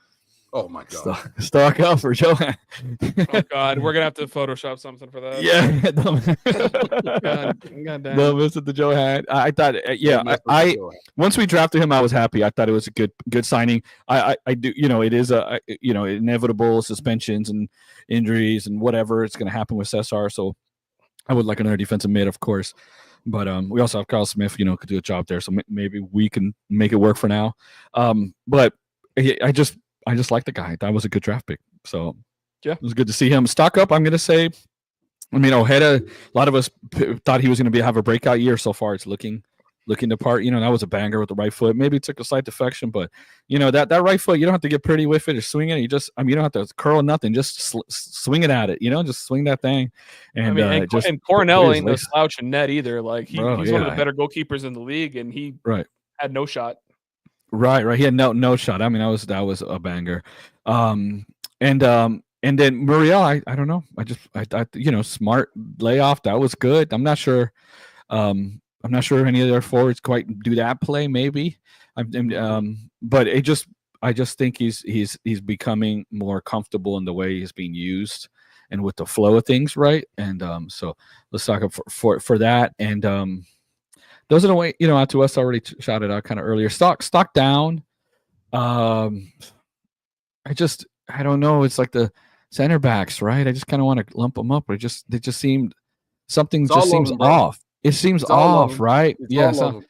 Oh my God. Stock up for Johan. Oh God, we're gonna have to Photoshop something for that. Yeah. God damn. Don't miss with the Johan. I thought, I once we drafted him, I was happy. I thought it was a good signing. I do. It is inevitable suspensions and injuries and whatever it's gonna happen with Cesar. So I would like another defensive mid, of course. But we also have Carl Smith, could do a job there. So maybe we can make it work for now. But I just like the guy. That was a good draft pick. So yeah, it was good to see him. Stock up, I'm going to say. Ojeda, a lot of us thought he was going to have a breakout year. So far, it's looking the part. That was a banger with the right foot. Maybe it took a slight defection, but that right foot, you don't have to get pretty with it or swing it. You just, you don't have to curl nothing. Just swing it at it. Just swing that thing. And and Coronel ain't no slouch in net either. Like he's one of the better goalkeepers in the league, and he had no shot. Right. He had no shot. That was a banger. And then Muriel, I don't know. I smart layoff. That was good. I'm not sure if any of their forwards quite do that play. Maybe, but I just think he's becoming more comfortable in the way he's being used and with the flow of things, right? And so let's talk up for that. And those are the way out to us already shouted out kind of earlier. Stock down. I don't know. It's like the center backs, right? I just kind of want to lump them up. They just seemed something just seems off. It seems off, right? Yeah. So,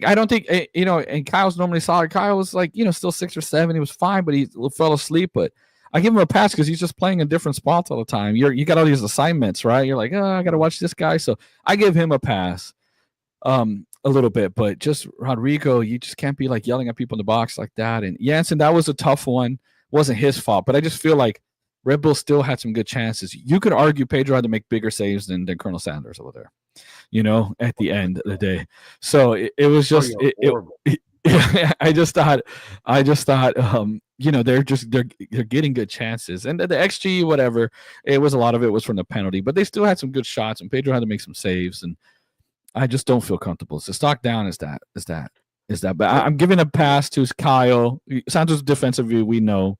I don't think, and Kyle's normally solid. Kyle was like, still 6 or 7. He was fine, but he fell asleep. But I give him a pass because he's just playing in different spots all the time. You got all these assignments, right? You're like, I got to watch this guy. So I give him a pass a little bit, but just Rodrigo, you just can't be like yelling at people in the box like that. And Jansen, that was a tough one. Wasn't his fault, but I just feel like Red Bull still had some good chances. You could argue Pedro had to make bigger saves than Colonel Sanders over there, at the end of the day. So it was just I just thought they're getting good chances, and the XG, whatever, it was a lot of it was from the penalty, but they still had some good shots, and Pedro had to make some saves, and I just don't feel comfortable. So stock down is that. But I'm giving a pass to Kyle Santos. Defensive view, we know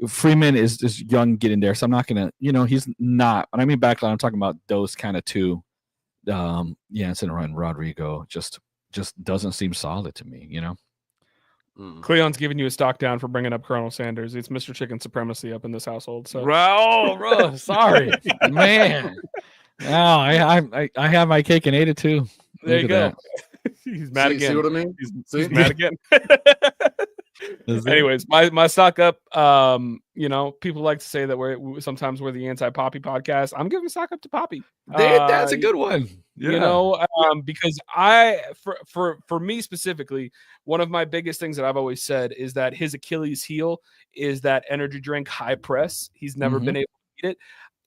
Freeman is young getting there, so I'm not gonna, he's not. When I mean backline, I'm talking about those kind of two. Jansen and Rodrigo just doesn't seem solid to me, Cleon's giving you a stock down for bringing up Colonel Sanders. It's Mr. Chicken supremacy up in this household. So, bro, sorry, man. Oh, I have my cake and ate it too. There you go. He's mad again. See what I mean? He's mad again. Anyways, my stock up. People like to say that we're sometimes the anti-Poppy podcast. I'm giving stock up to Poppy. That's a good one. Yeah. Because for me specifically, one of my biggest things that I've always said is that his Achilles heel is that energy drink high press. He's never been able to beat it.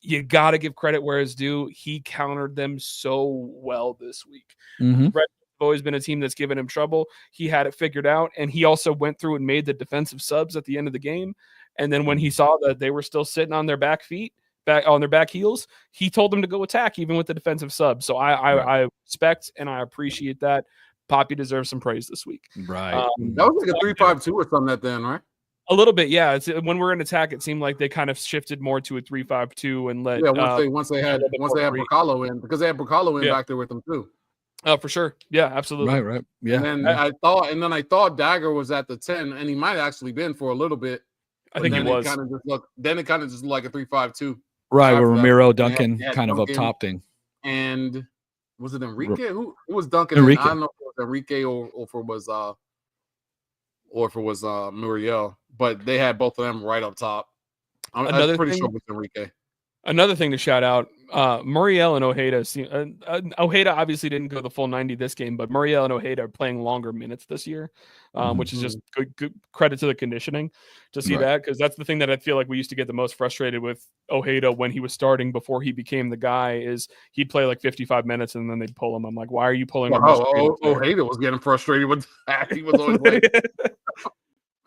You got to give credit where it's due. He countered them so well this week. Red always been a team that's given him trouble. He had it figured out, and he also went through and made the defensive subs at the end of the game. And then when he saw that they were still sitting on their back heels, he told them to go attack even with the defensive subs. So I respect and I appreciate that. Poppy deserves some praise this week. Right. That was like a 3-5-2 or something at then, right? A little bit, yeah. It's when we're in attack, it seemed like they kind of shifted more to a 3-5-2 and let once they had Bracalo in, because they had Bracalo in back there with them too. Oh, for sure. Yeah, absolutely. Right. Yeah. And then I thought Dagger was at the 10, and he might have actually been for a little bit. I think he was. Then it kind of just looked like a 3-5-2. Right, where Ramiro, Duncan kind of up top thing. And was it Enrique? Who was Duncan? Enrique. I don't know if it was Enrique or if it was Muriel, but they had both of them right up top. I'm pretty sure it was Enrique. Another thing to shout out, Muriel and Ojeda. Ojeda obviously didn't go the full 90 this game, but Muriel and Ojeda are playing longer minutes this year, which is just good credit to the conditioning to see that, because that's the thing that I feel like we used to get the most frustrated with Ojeda when he was starting before he became the guy, is he'd play like 55 minutes and then they'd pull him. I'm like, why are you pulling him? Ojeda was getting frustrated with that. He was always late.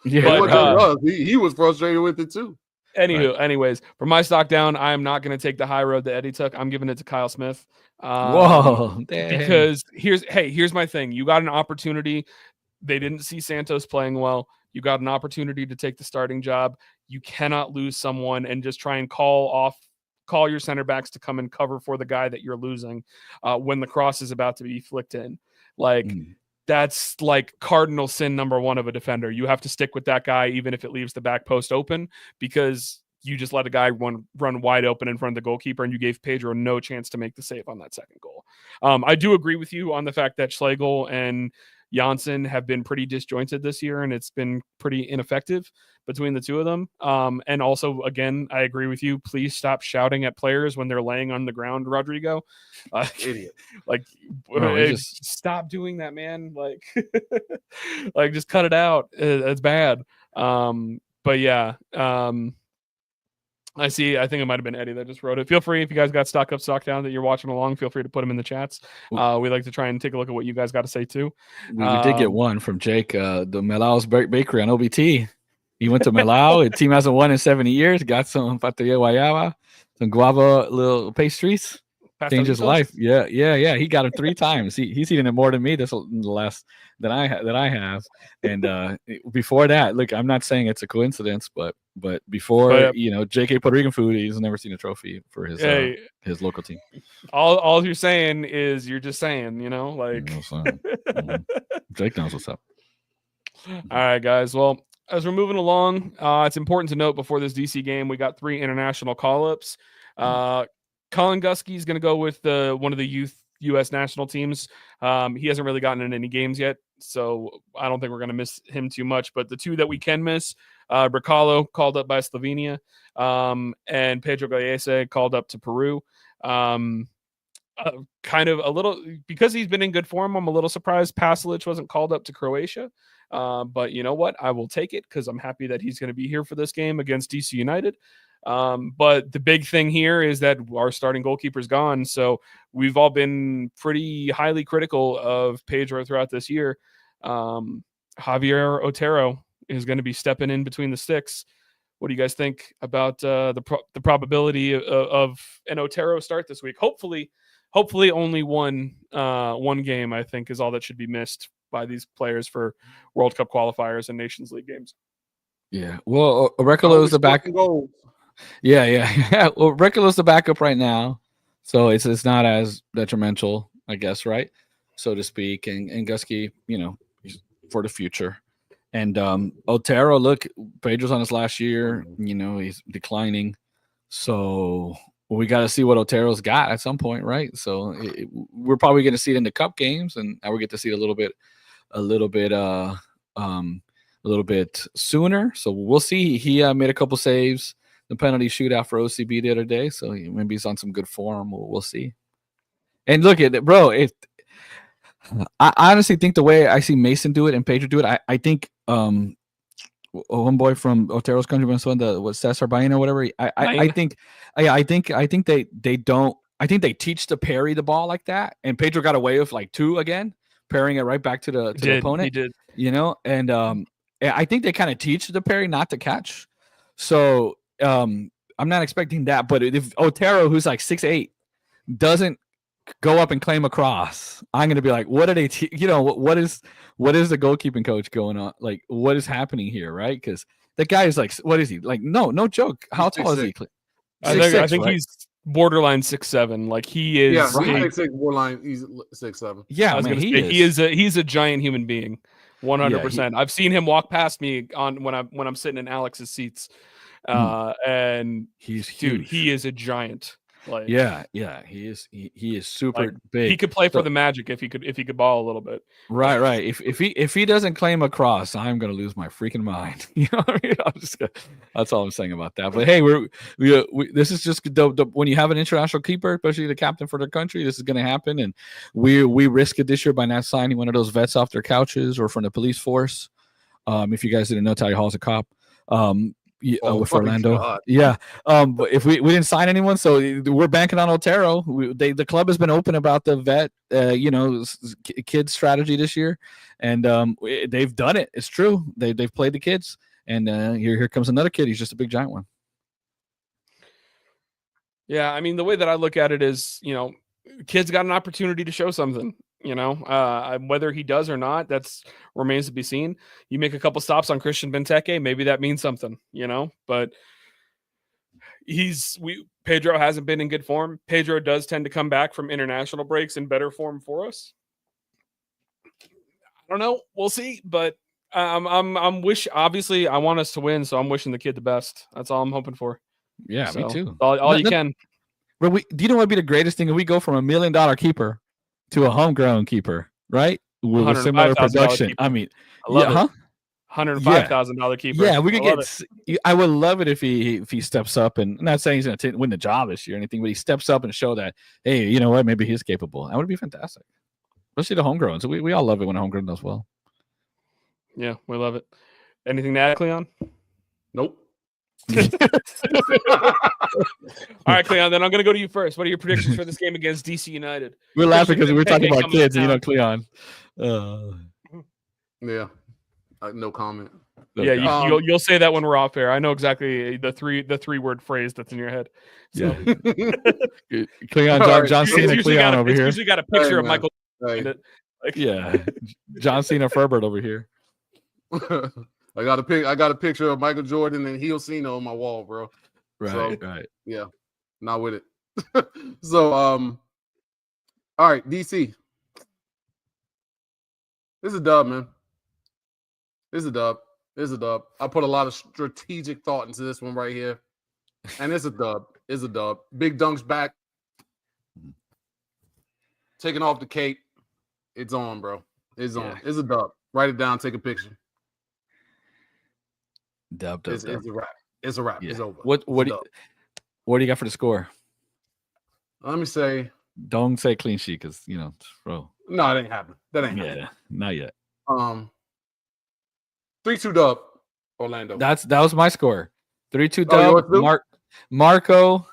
He was frustrated with it too. Anyways, for my stock down, I am not going to take the high road that Eddie took. I'm giving it to Kyle Smith. Whoa, because here's my thing. You got an opportunity. They didn't see Santos playing well. You got an opportunity to take the starting job. You cannot lose someone and just try and call your center backs to come and cover for the guy that you're losing when the cross is about to be flicked in. That's like cardinal sin number one of a defender. You have to stick with that guy even if it leaves the back post open, because you just let a guy run wide open in front of the goalkeeper, and you gave Pedro no chance to make the save on that second goal. I do agree with you on the fact that Schlegel and Janssen have been pretty disjointed this year, and it's been pretty ineffective between the two of them. And also, again, I agree with you. Please stop shouting at players when they're laying on the ground, Rodrigo. Idiot. Stop doing that, man. Just cut it out. It's bad. But yeah. I think it might have been Eddie that just wrote it. Feel free, if you guys got stock up, stock down that you're watching along, feel free to put them in the chats. We like to try and take a look at what you guys got to say too. We did get one from Jake, the Melau's Bakery on OBT. He went to Melau. The team hasn't won in 70 years. Got some Pateria Guayaba, some guava little pastries. Changed his life. Yeah. He got him 3 times. He's eating it more than me. This the last that I have. And before that, look, I'm not saying it's a coincidence, but before JK Puerto Rican food, he's never seen a trophy for his local team. All you're saying is you're just saying, Jake knows what's up. All right, guys. Well, as we're moving along, it's important to note before this DC game, we got 3 international call-ups. Colin Gusky is going to go with one of the youth U.S. national teams. He hasn't really gotten in any games yet So I don't think we're going to miss him too much. But the two that we can miss, Bricalo called up by Slovenia, and Pedro Gallese called up to Peru. Kind of a little, because he's been in good form, I'm a little surprised Pasalic wasn't called up to Croatia. But you know what? I will take it because I'm happy that he's going to be here for this game against DC United. But the big thing here is that our starting goalkeeper's gone. So we've all been pretty highly critical of Pedro throughout this year. Javier Otero is going to be stepping in between the sticks. What do you guys think about the probability of an Otero start this week? Hopefully only one game, I think, is all that should be missed by these players for World Cup qualifiers and Nations League games. Yeah. Well, Rekalo's the back. Yeah. Well, Rekalo's the backup right now, so it's not as detrimental, I guess, right, so to speak. And Gusky, for the future. And Otero, look, Pedro's on his last year. He's declining, so we got to see what Otero's got at some point, right? So we're probably going to see it in the cup games, and now we get to see it a little bit sooner. So we'll see. He made a couple saves, the penalty shootout for OCB the other day, so maybe he's on some good form. We'll see. And look at it, bro. I honestly think the way I see Mason do it and Pedro do it, I think one boy from Otero's country, what Cesar Bain or whatever. I think they don't. I think they teach to parry the ball like that, and Pedro got away with like two again, parrying it right back to the opponent. He did, and I think they kind of teach the parry, not to catch. So I'm not expecting that. But if Otero, who's like 6'8", doesn't go up and claim a cross, I'm going to be like, what are they, what is the goalkeeping coach going on? Like, what is happening here, right? Because the guy is like, what is he? Like, no joke. How tall is he? I think he's borderline 6'7". Like, he is. Yeah, borderline. He's 6'7". Yeah, he's a giant human being, 100%. Yeah, I've seen him walk past me when I'm sitting in Alex's seats, and he's huge. Dude, he is a giant. Like, yeah, he is super big. He could play for the Magic if he could ball a little bit. Right. If he doesn't claim a cross, I'm gonna lose my freaking mind. What I mean? That's all I'm saying about that. But hey, we this is just when you have an international keeper, especially the captain for their country, this is gonna happen, and we risk it this year by not signing one of those vets off their couches or from the police force. If you guys didn't know, Talia Hall's a cop. With Orlando, God. Yeah. But if we didn't sign anyone, so we're banking on Otero. The club has been open about the vet, kids strategy this year, and they've done it. It's true. They've played the kids, and here comes another kid. He's just a big giant one. Yeah, I mean, the way that I look at it is, kids got an opportunity to show something. Whether he does or not, that's remains to be seen. You make a couple stops on Christian Benteke, maybe that means something, but Pedro hasn't been in good form. Pedro does tend to come back from international breaks in better form for us. I don't know. We'll see, but obviously I want us to win, so I'm wishing the kid the best. That's all I'm hoping for. Yeah, me too. All you can. But do you know what would be the greatest thing if we go from $1 million keeper to a homegrown keeper, right? With similar production. Keeper. I mean, I love it. $105,000 keeper. Yeah, we could get. I would love it if he steps up, and I'm not saying he's going to win the job this year or anything, but he steps up and show that, hey, you know what? Maybe he's capable. That would be fantastic, especially the homegrown. So we all love it when a homegrown does well. Yeah, we love it. Anything to add, Cleon? Nope. All right, Cleon, then I'm going to go to you first. What are your predictions for this game against DC United? We're laughing because we're talking about kids, and Cleon. Yeah, no comment. Yeah, you'll say that when we're off air. I know exactly the three word phrase that's in your head. So. Yeah, Cleon, John Cena, Cleon over here. Usually got a picture of Michael. Hey. Yeah, John Cena, Ferbert over here. I got a picture of Michael Jordan and Heel Cena on my wall, bro. Right. Yeah, not with it. So, all right, DC. This is a dub, man. This is a dub. I put a lot of strategic thought into this one right here, and it's a dub. Big Dunk's back, taking off the cape. It's on, bro. It's on. It's a dub. Write it down. Take a picture. Dub. It's a wrap. It's a wrap. Yeah. It's over. What do you got for the score? Let me say. Don't say clean sheet because bro. No, it ain't happening. That ain't happening. Yeah, not yet. 3-2 dub. Orlando. That was my score. 3-2 dub. Marco,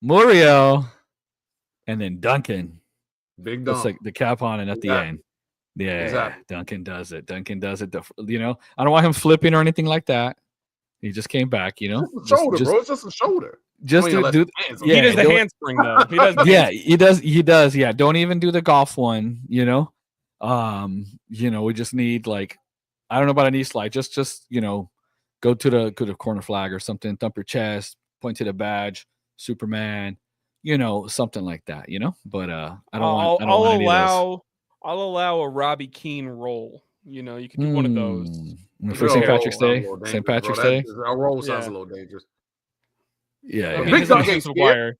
Muriel, and then Duncan. Big Dunk. It's like the cap on and at the end. Yeah, exactly. Duncan does it. I don't want him flipping or anything like that. He just came back, Just a shoulder, bro. It's just a shoulder. Just he does the handspring though. He does. He does. Yeah, don't even do the golf one. We just need I don't know about a knee slide. Just go to the corner flag or something. Thump your chest. Point to the badge. Superman. Something like that. But I don't want. I'll allow a Robbie Keane roll. You can do one of those for St. Patrick's Day. St. Patrick's Day. Our roll sounds a little dangerous. Yeah, Big Dog ain't McGuire.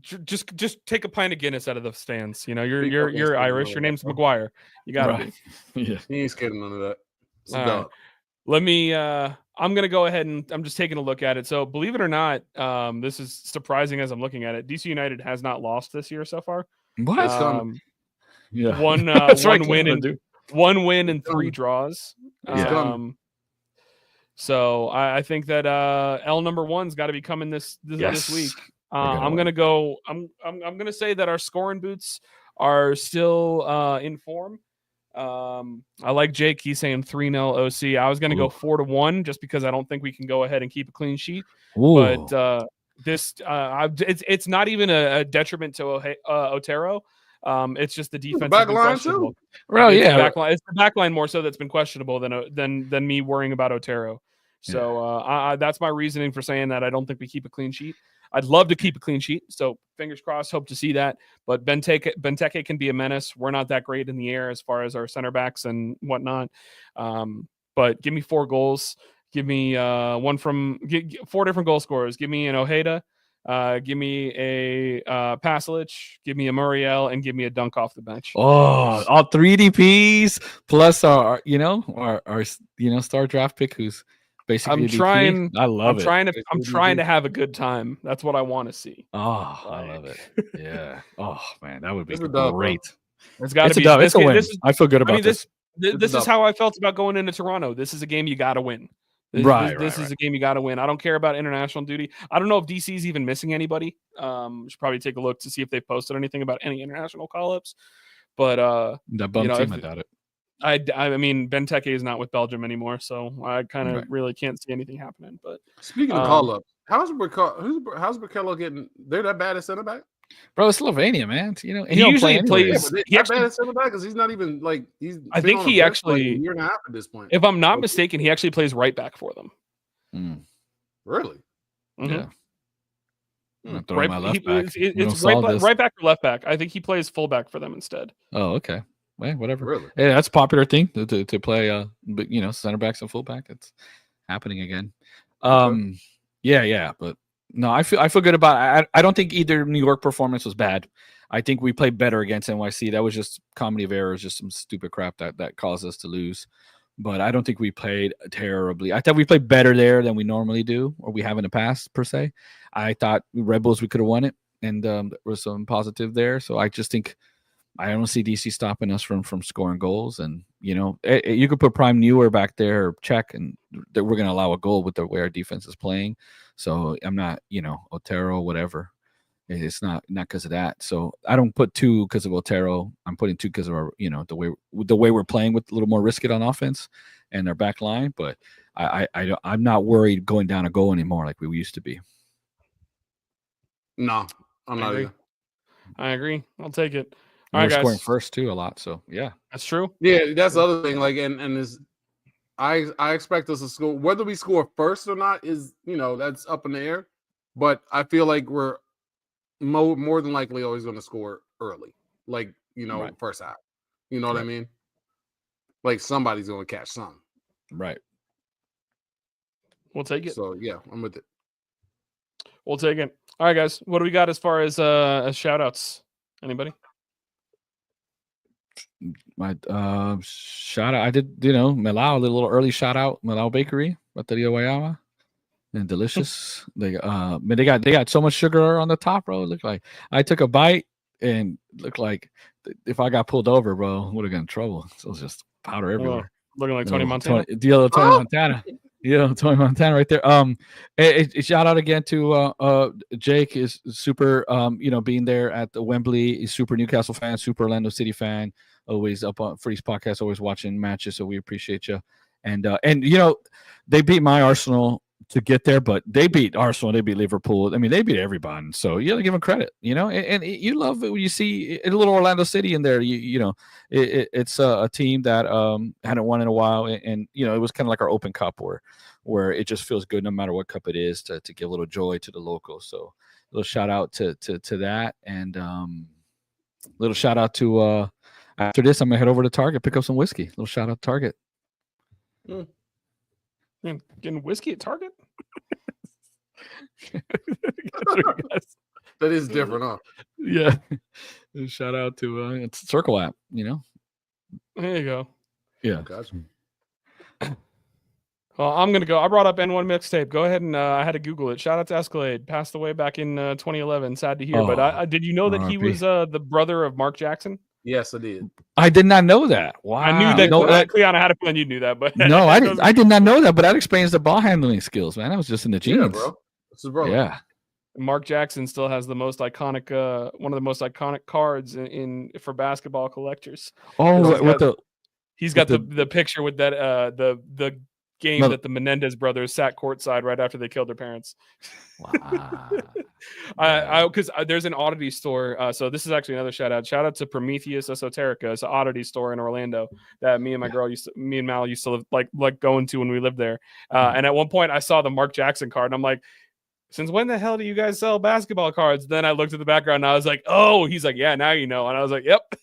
Just take a pint of Guinness out of the stands. You're Irish. Your name's McGuire. You gotta be. Yeah, he ain't scared of none of that. Right. Let me. I'm gonna go ahead and I'm just taking a look at it. So believe it or not, this is surprising as I'm looking at it. DC United has not lost this year so far. What? Yeah, one win and 3 draws. So I think that L number 1's got to be coming this week. I'm gonna go. I'm gonna say that our scoring boots are still in form. I like Jake. He's saying 3-0 OC. I was gonna go 4-1 just because I don't think we can go ahead and keep a clean sheet. Ooh. But it's not even a detriment to Otero. It's just the defense. Back line too. Well, it's the back line more so that's been questionable than me worrying about Otero. So that's my reasoning for saying that I don't think we keep a clean sheet. I'd love to keep a clean sheet. So fingers crossed, hope to see that. But Benteke can be a menace. We're not that great in the air as far as our center backs and whatnot. But give me 4 goals. Give me 4 different goal scorers. Give me an Ojeda. Give me a Pasalic, give me a Muriel, and give me a dunk off the bench. Oh, all 3 DPs plus our star draft pick who's basically I love it. I'm trying to have a good time. That's what I want to see. Oh, I love it. Yeah. Oh man, that would be great. It's got to be. It's a win. I feel good about this. This is how I felt about going into Toronto. This is a game you got to win. This is a game you got to win. I don't care about international duty. I don't know if DC is even missing anybody. Should probably take a look to see if they've posted anything about any international call-ups. But that bum team, I doubt it. I mean, Benteke is not with Belgium anymore, so I kind of really can't see anything happening. But speaking of call-ups, how's Berkello getting? They're that bad at center back? Bro, it's Slovenia, man. He usually plays. He actually bad center back because he's not even I think he actually a year and a half at this point. If I'm not mistaken, he actually plays right back for them. Really? Mm-hmm. Yeah. Right back or left back. I think he plays fullback for them instead. Oh, okay. Well, whatever. Really? Yeah, that's a popular thing to play. But center backs and fullback. It's happening again. Yeah, but. No, I feel good about it. I don't think either New York performance was bad. I think we played better against NYC. That was just comedy of errors, just some stupid crap that caused us to lose. But I don't think we played terribly. I thought we played better there than we normally do, or we have in the past, per se. I thought Red Bulls, we could have won it, and there was some positive there. So I just think I don't see DC stopping us from scoring goals. And, you could put Prime Newer back there or check, and that we're going to allow a goal with the way our defense is playing. So I'm not, Otero, whatever. It's not because of that. So I don't put 2 because of Otero. I'm putting 2 because of our, the way we're playing with a little more risk it on offense and our back line. But I'm not worried going down a goal anymore like we used to be. No, I'm not either. I agree. I'll take it. All right, guys. Scoring first too a lot. So yeah, that's true. Yeah, that's the other thing. And is. I expect us to score. Whether we score first or not is, that's up in the air. But I feel like we're more than likely always going to score early. First half. You know what I mean? Like somebody's going to catch some. Right. We'll take it. So, yeah, I'm with it. We'll take it. All right, guys. What do we got as far as shout-outs? Anybody? My shout out. I did, Melau, a little early shout out, Melau Bakery, Bateria Guayaba, and delicious. They got so much sugar on the top, bro. It looked like I took a bite and looked like if I got pulled over, bro, would have got in trouble. So it was just powder everywhere. Looking like Tony Montana. Tony Montana. Yeah, Tony Montana right there. Shout out again to Jake is super. Being there at the Wembley. He's super Newcastle fan, super Orlando City fan. Always up on Freeze podcast, always watching matches. So we appreciate you. And they beat my Arsenal to get there, but they beat Arsenal, they beat Liverpool. I mean, they beat everybody. So you got to give them credit, and you love it when you see a little Orlando City in there. It's a team that hadn't won in a while, and it was kind of like our Open Cup where it just feels good no matter what cup it is to give a little joy to the locals. So a little shout out to that, and little shout out to after this, I'm gonna head over to Target, pick up some whiskey. Little shout out to Target. Getting whiskey at Target? That is different, huh? Yeah. Shout out to it's Circle app, There you go. Yeah. Gotcha. Well, I'm gonna go. I brought up N1 mixtape. Go ahead and I had to Google it. Shout out to Escalade. Passed away back in 2011. Sad to hear. But did you know that he was the brother of Mark Jackson? Yes, I did. I did not know that. Wow. I knew that. Cleon, I had a feeling you knew that, but no, I did not know that. But that explains the ball handling skills, man. That was just in the genes. Yeah, bro. That's his brother. Yeah. Mark Jackson still has the most iconic, one of the most iconic cards for basketball collectors. Oh, he's got the picture with that the game that the Menendez brothers sat courtside right after they killed their parents. Wow. Because there's an oddity store. So this is actually another shout out. Shout out to Prometheus Esoterica. It's an oddity store in Orlando that me and Mal used to live, like going to when we lived there. And at one point I saw the Mark Jackson card and I'm like, since when the hell do you guys sell basketball cards? Then I looked at the background and I was like, oh, he's like, yeah, now you know. And I was like, yep,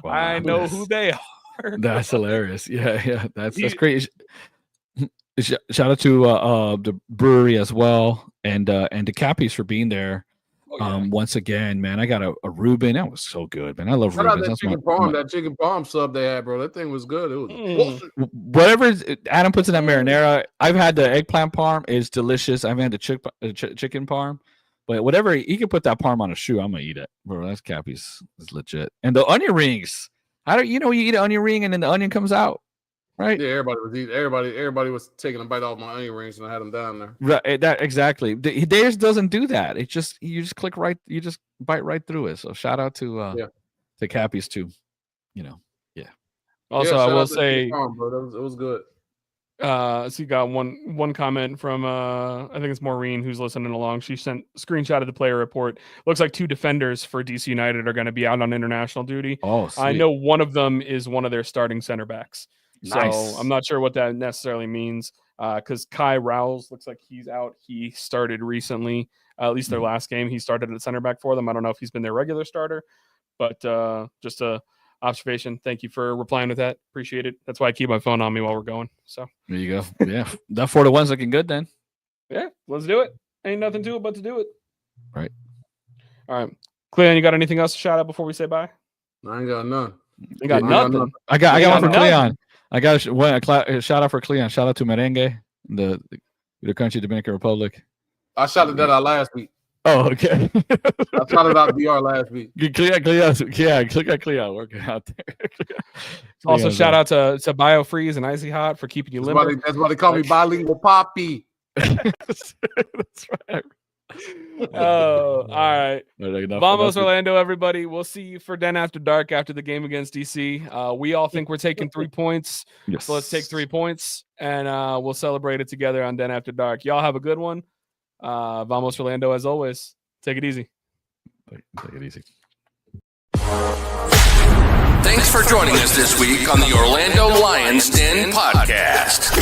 wow. I know who they are. That's hilarious. Yeah. That's great. Shout out to the brewery as well, and to Cappies for being there. Once again, man, I got a Reuben. That was so good, man. I love Reuben. That chicken palm sub they had, bro. That thing was good. It was whatever Adam puts in that marinara. I've had the eggplant parm. It's delicious. I've had the chicken parm, but whatever he can put that parm on a shoe, I'm gonna eat it, bro. That's Cappies. It's legit. And the onion rings. You eat an onion ring and then the onion comes out. Right. Yeah, everybody was eating. Everybody was taking a bite off my onion rings, and I had them down there. Right. That exactly. Theirs doesn't do that. It just you just click right. You just bite right through it. So shout out to Cappies too. Yeah. Also, I will say, it was good. So you got one comment from I think it's Maureen who's listening along. She sent screenshot of the player report. Looks like 2 defenders for DC United are going to be out on international duty. Oh, sweet. I know one of them is one of their starting center backs. Nice. So I'm not sure what that necessarily means because Kai Rowles looks like he's out. He started recently, at least their last game. He started at center back for them. I don't know if he's been their regular starter, but just a observation. Thank you for replying with that. Appreciate it. That's why I keep my phone on me while we're going. So there you go. Yeah, that 4-1's looking good then. Yeah, let's do it. Ain't nothing to it but to do it. Right. All right, Cleon, you got anything else to shout out before we say bye? I ain't got none. You got nothing. I got one for Cleon. I got a shout out for Cleon. Shout out to Merengue, the country, Dominican Republic. I shouted that out last week. Oh, okay. I shouted out DR last week. Cleon working out there. Also, shout out to BioFreeze and Icy Hot for keeping you limber. That's why they call me bilingual Poppy. That's right. Oh, all right. Vamos Orlando, everybody. We'll see you for Den After Dark after the game against DC. We all think we're taking 3 points. Yes. So let's take 3 points and we'll celebrate it together on Den After Dark. Y'all have a good one. Vamos Orlando, as always. Take it easy. Take it easy. Thanks for joining us this week on the Orlando Lions Den podcast.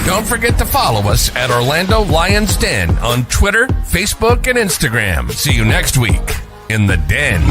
Don't forget to follow us at Orlando Lions Den on Twitter, Facebook, and Instagram. See you next week in the Den.